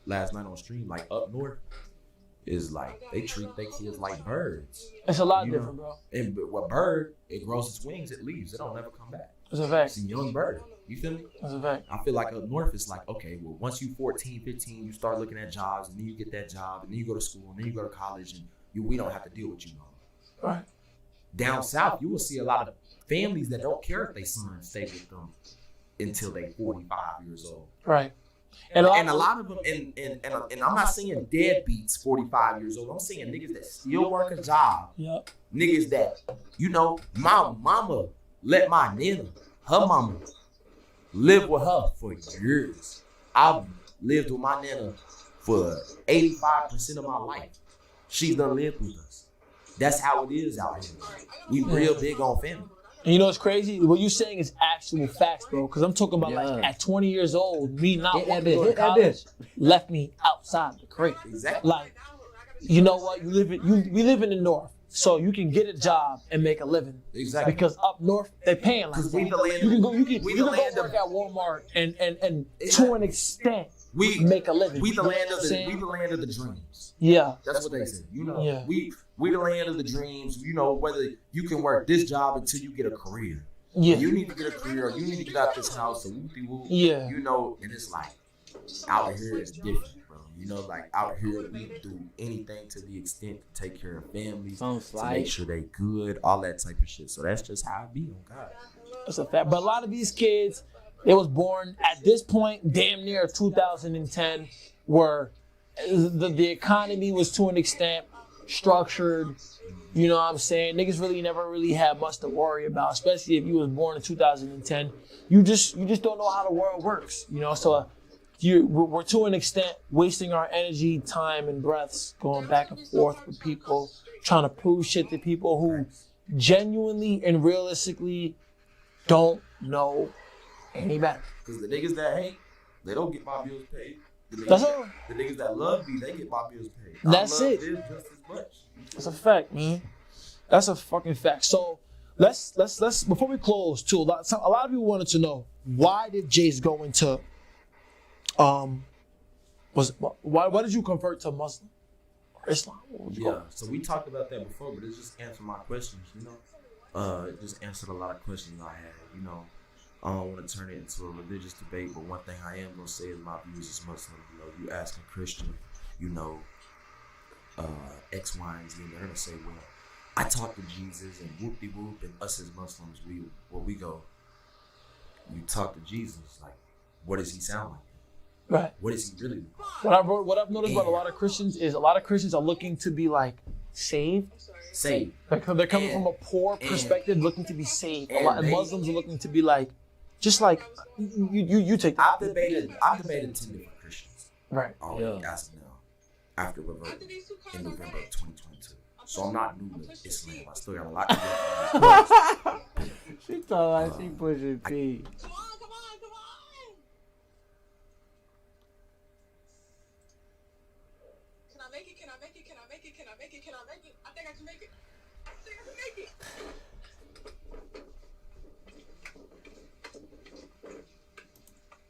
last night on stream, like up north is like they treat their kids like birds. It's a lot You different, know? bro. And what bird, it grows its wings, it leaves, it don't never come back. It's a fact. It's a young bird. You feel me? It's a fact. I feel like up north, it's like, okay, well, once you 14, 15, you start looking at jobs, and then you get that job, and then you go to school, and then you go to college, and we don't have to deal with you no more. Right. Down south, you will see a lot of families that don't care if their sons stay with them until they 45 years old. Right. And a lot of them, and I'm not saying deadbeats 45 years old. I'm saying niggas that still work a job. Yep. Niggas that, my mama let my nana, her mama, live with her for years. I've lived with my nana for 85% of my life. She's done lived with us. That's how it is out here. We real big on family. And you know what's crazy? What you're saying is actual facts, bro. Because I'm talking about like at 20 years old, me not wanting to go to college left me outside the crib. Exactly. Like, you know what? We live in the north, so you can get a job and make a living. Exactly. Because up north they're paying like that. we the land. You can go land work of, at Walmart and to an extent make a living. We the You know land what of I'm the saying? land of the dreams. Yeah. That's what they say. Yeah. We the land of the dreams. Whether you can work this job until you get a career. Yeah. You need to get a career. You need to get out this house. So whoopie-whoop. Yeah. And it's like out here it's different, bro. Like out here we do anything to the extent to take care of families, to make sure they good, all that type of shit. So that's just how it be on God. That's a fact. But a lot of these kids, they was born at this point, damn near 2010, where the economy was to an extent structured. You know what I'm saying? Niggas really never really had much to worry about, especially if you was born in 2010. You just don't know how the world works, So we're to an extent wasting our energy, time, and breaths going back and forth with people, trying to prove shit to people who genuinely and realistically don't know any better. Because the niggas that hate, they don't get my bills paid. That's all. The niggas that love me, they get my bills paid. That's it. Them just as much. That's a fact, man. That's a fucking fact. So let's before we close too. A lot of people wanted to know, why did Jace go into why did you convert to Muslim or Islam? Yeah. So we talked about that before, but it just answered my questions. It just answered a lot of questions I had. I don't want to turn it into a religious debate, but one thing I am gonna say is my views as Muslim. You asking Christian, X, Y, and Z, and they're gonna say, well, I talk to Jesus and whoop-de-whoop, and us as Muslims, we go, you talk to Jesus, like, what does he sound like? Right. What is he really? What I've noticed about a lot of Christians is a lot of Christians are looking to be like saved. Saved. They're coming from a poor perspective, looking to be saved. And Muslims are looking to be like, just like you take. I've debated 10 different Christians. Right. As of now, after revert in November of 2022. So I'm not new to Islam. I still got a lot to do. She thought she pushing P. Come on. Can I make it? I think I can make it.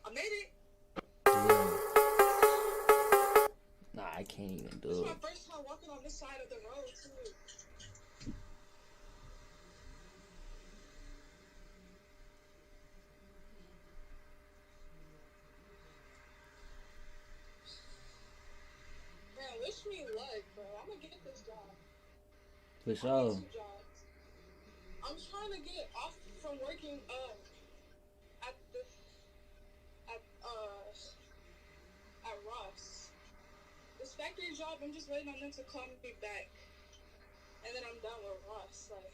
I made it. Nah, I can't even do This is it. my first time y'all walking on this side of the road too. Man, wish me luck, bro. I'm gonna get this job. For I sure. need 2 jobs. I'm trying to get off from working at the at at Ross. This factory job, I'm just waiting on them to call me back, and then I'm done with Ross. Like,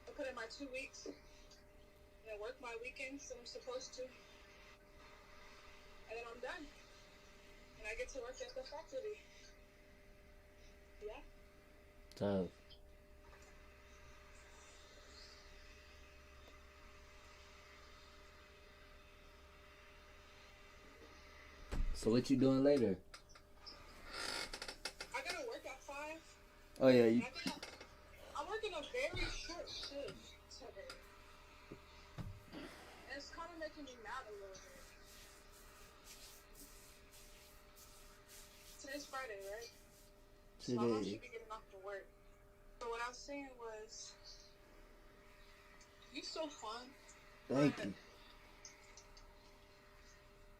I put in my 2 weeks and I work my weekends that I'm supposed to, and then I'm done. And I get to work at the factory. Yeah. Tough. So what you doing later? I gotta work at 5. Oh yeah, you. I'm working a very short shift today. And it's kind of making me mad a little bit. Today's Friday, right? So my mom should be getting off to work. So what I was saying was, you so fun. Thank you.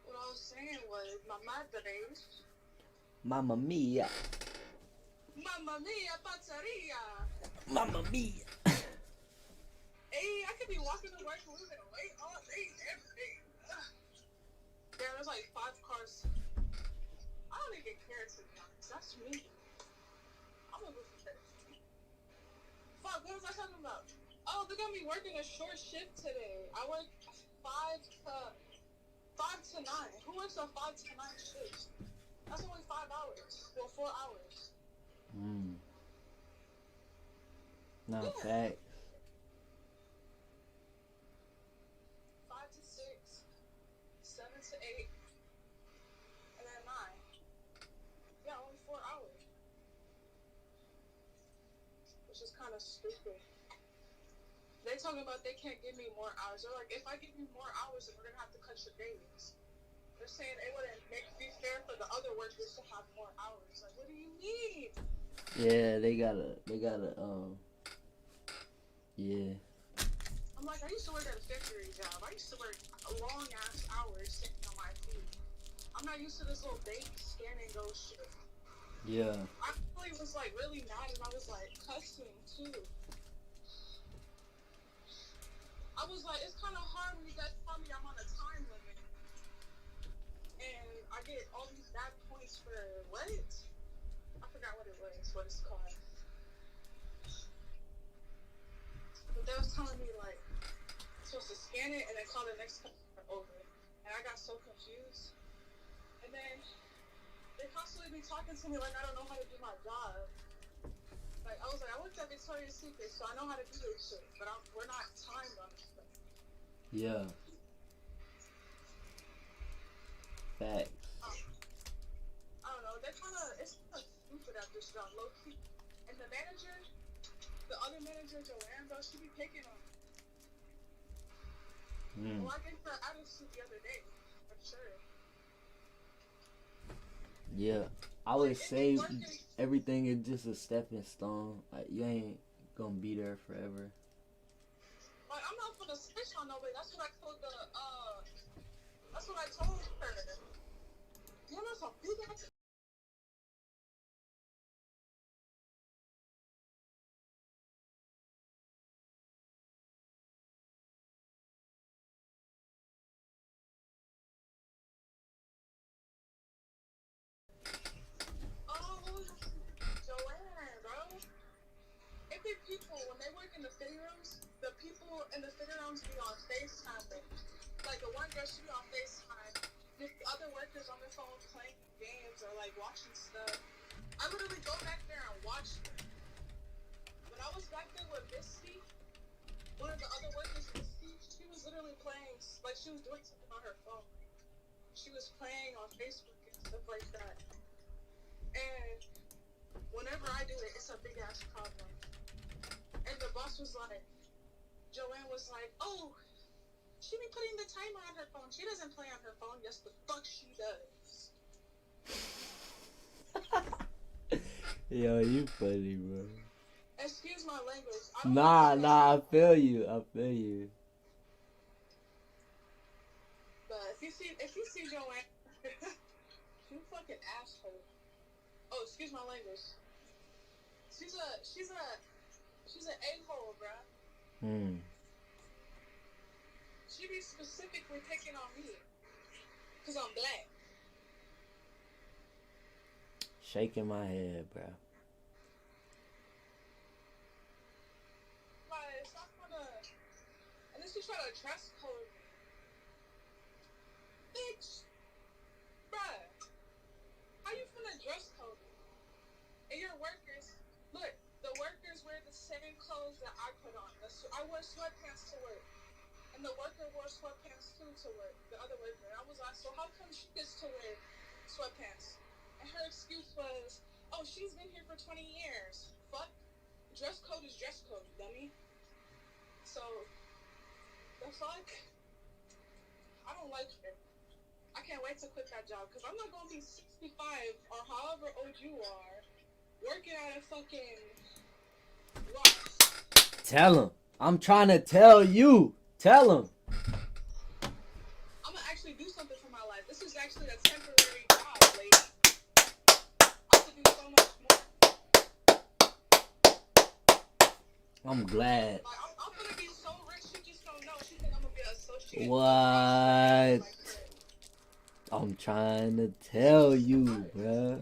What I was saying was, my madre, Mamma mia. Mamma mia, pizzeria. Mamma mia. Hey, I could be walking to work losing weight all day, every day. Yeah, there's like 5 cars. I don't even care, to be honest. That's me. I'm gonna go for this. Fuck, what was I talking about? Oh, they got me working a short shift today. I work 5 to 9. Who works a 5 to 9 shift? That's only 5 hours. Well, 4 hours. Not Yeah. facts. 5 to 6, 7 to 8, and then 9. Yeah, only 4 hours. Which is kind of stupid. They talking about they can't give me more hours. They're like, if I give you more hours, then we're gonna have to cut your days. They're saying it wouldn't be fair for the other workers to have more hours. Like, what do you need? Yeah, they gotta, yeah. I'm like, I used to work at a factory job. I used to work long ass hours sitting on my feet. I'm not used to this little bake, scan and go shit. Yeah. I really was like really mad, and I was like cussing too. I was like, it's kind of hard when you guys tell me I'm on a time limit, and I get all these bad points for what? I forgot what it was. What it's called. But they was telling me like, I'm supposed to scan it and then call the next customer over, and I got so confused. And then they constantly be talking to me like I don't know how to do my job. Like, I was like, I worked at Victoria's Secret, so I know how to do this shit, but we're not timed on this thing. Yeah. Facts. I don't know, it's kind of stupid at this job, low key. And the manager, the other manager, Joanne, bro, she be picking on me. Well, I gave her attitude the other day, for sure. Yeah. I would say everything is just a stepping stone. Like, you ain't gonna be there forever. Like, I'm not gonna switch on nobody. That's what I told that's what I told her. You know, some big ass. Oh, Joanne, bro. It be people, when they work in the fitting rooms, the people in the fitting rooms be on FaceTime. Like, the one girl, she be on FaceTime. The other workers on their phone playing games or, like, watching stuff. I literally go back there and watch them. When I was back there with Misty, one of the other workers, Misty, she was literally playing, like, she was doing something on her phone. She was playing on Facebook and stuff like that. And whenever I do it, it's a big ass problem. And the boss was like, Joanne was like, oh, she be putting the timer on her phone. She doesn't play on her phone. Yes, the fuck she does. Yo, you funny, bro. Excuse my language. I don't Nah, like nah, I feel you. I feel you. But if you see Joanne, you fucking asshole. Oh, excuse my language. She's an a-hole, bruh. She be specifically picking on me. Cause I'm black. Shaking my head, bro. Like, stop gonna. And then she try to dress code me. Bitch. Bruh. How you finna dress code me? And your workers, look, the workers wear the same clothes that I put on. I wear sweatpants to work. And the worker wore sweatpants too to work. The other worker. I was like, so how come she gets to wear sweatpants? And her excuse was, oh, she's been here for 20 years. Fuck. Dress code is dress code, you dummy. So, the fuck? I don't like her. I can't wait to quit that job because I'm not going to be 65 or however old you are working at a fucking Ross. Tell him. I'm trying to tell you. Tell him. I'm going to actually do something for my life. This is actually a temporary job, lady. I could do so much more. I'm glad. Like, I'm going to be so rich, you just don't know. She think I'm going to be an associate. What? I'm trying to tell you, bruh.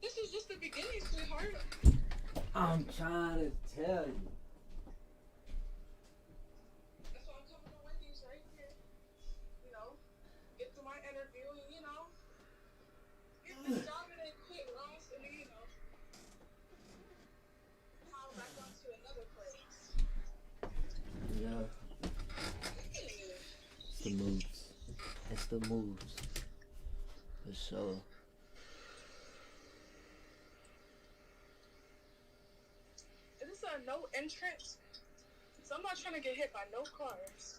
This is just the beginning, sweetheart. I'm trying to tell you. That's why I'm coming to Wendy's right here. You know, get to my interview and, you know, get this job and then quit Ross and then, you know, pile back onto another place. Yeah. It's the moves. It's the moves. For sure. Is this a no entrance? So I'm not trying to get hit by no cars.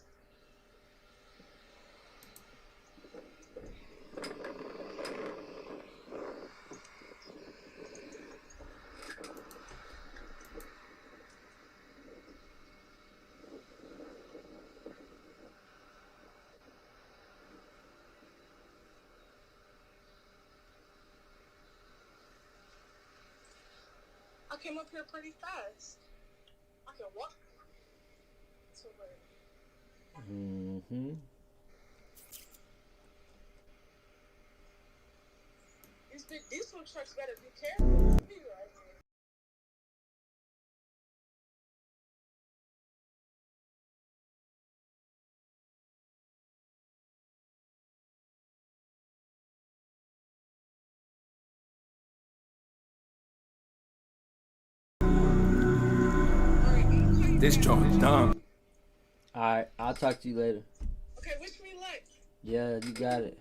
I came up here pretty fast. I can walk to where. Mm-hmm. These big diesel trucks better be careful with me right here. This joint dumb. Alright, I'll talk to you later. Okay, wish me luck. Yeah, you got it.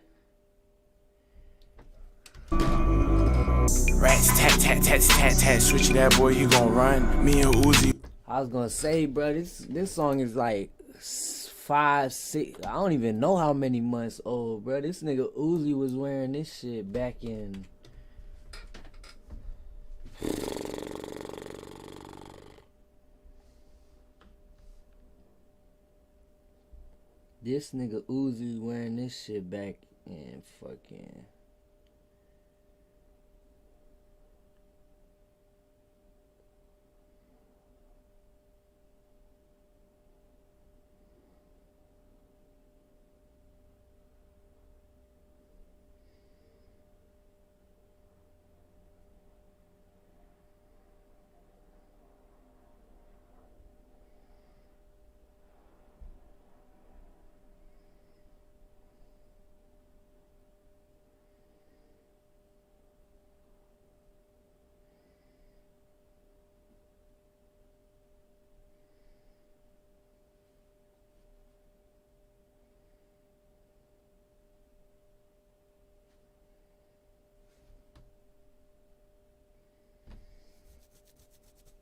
Rats, tat, tat, tat, tat, tat. Switch that boy, you gon' run. Me and Uzi. I was gonna say, bro, this song is like 5, 6. I don't even know how many months old, bro. This nigga Uzi was wearing this shit back in. This nigga Uzi wearing this shit back in fucking.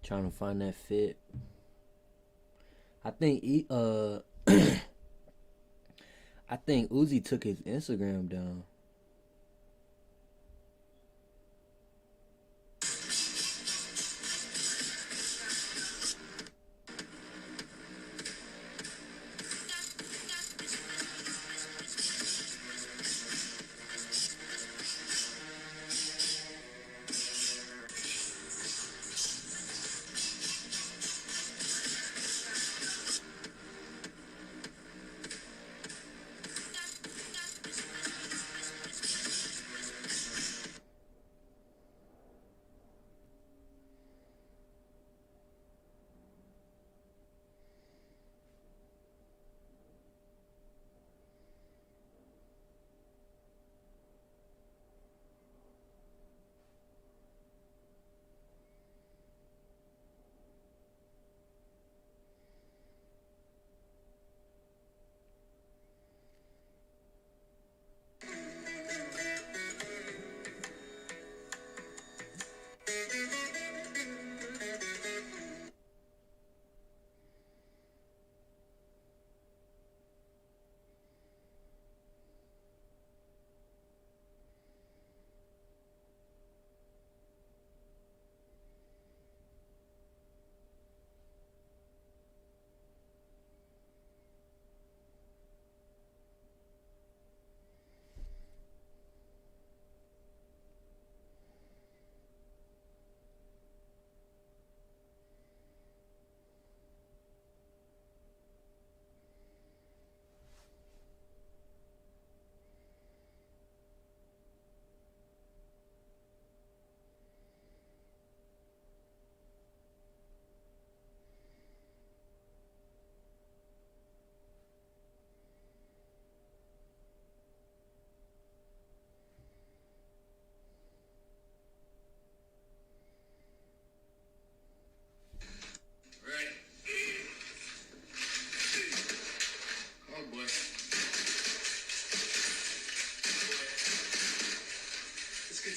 Trying to find that fit. I think I think Uzi took his Instagram down.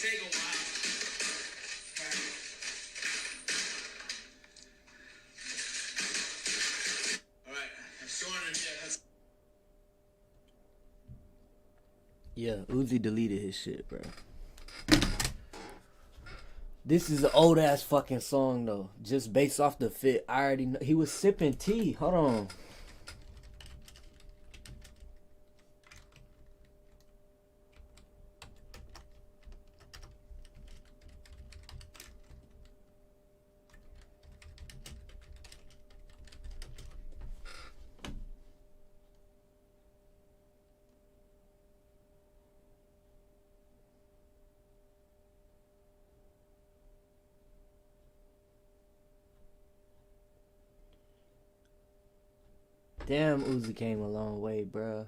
take a while. All right, that's 200. Yeah, that's. Yeah, Uzi deleted his shit, bro. This is an old ass fucking song though. Just based off the fit, I already know he was sipping tea. Hold on. Damn, Uzi came a long way, bruh.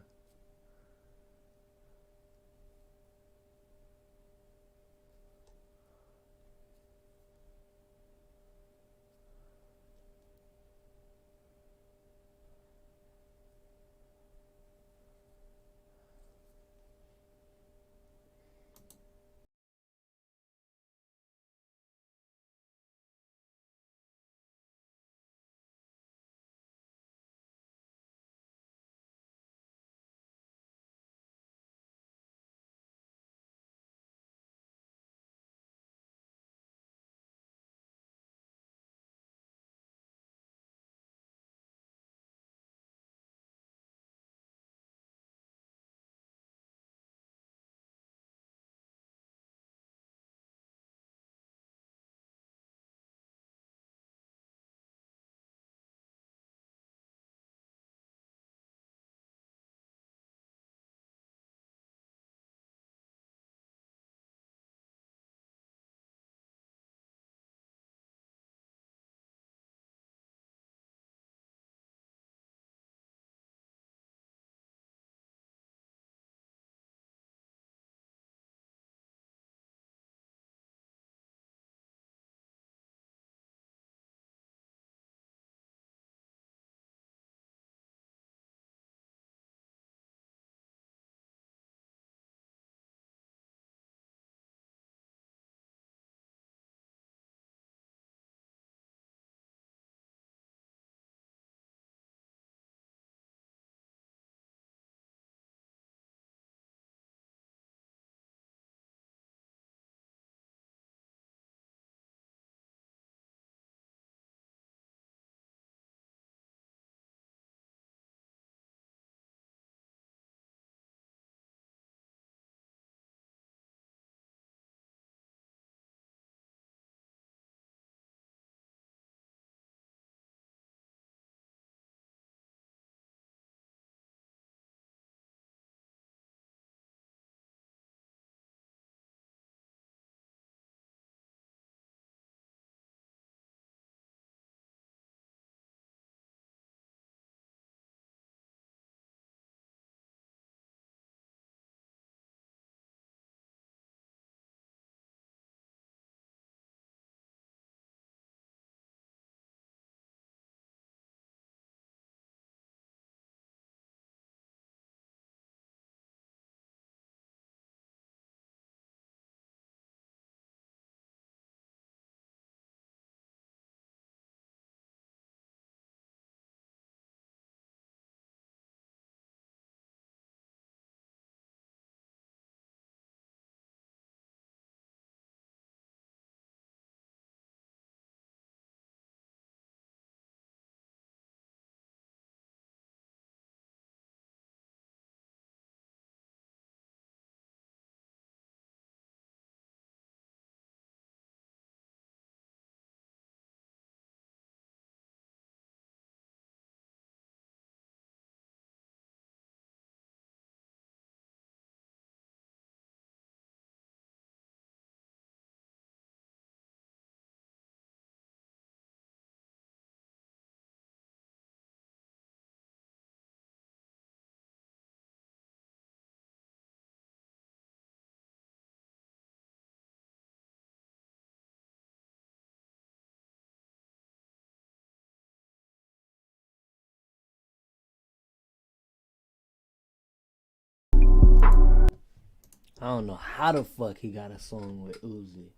I don't know how the fuck he got a song with Uzi.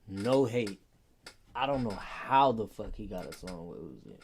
No hate. I don't know how the fuck he got a song with Uzi.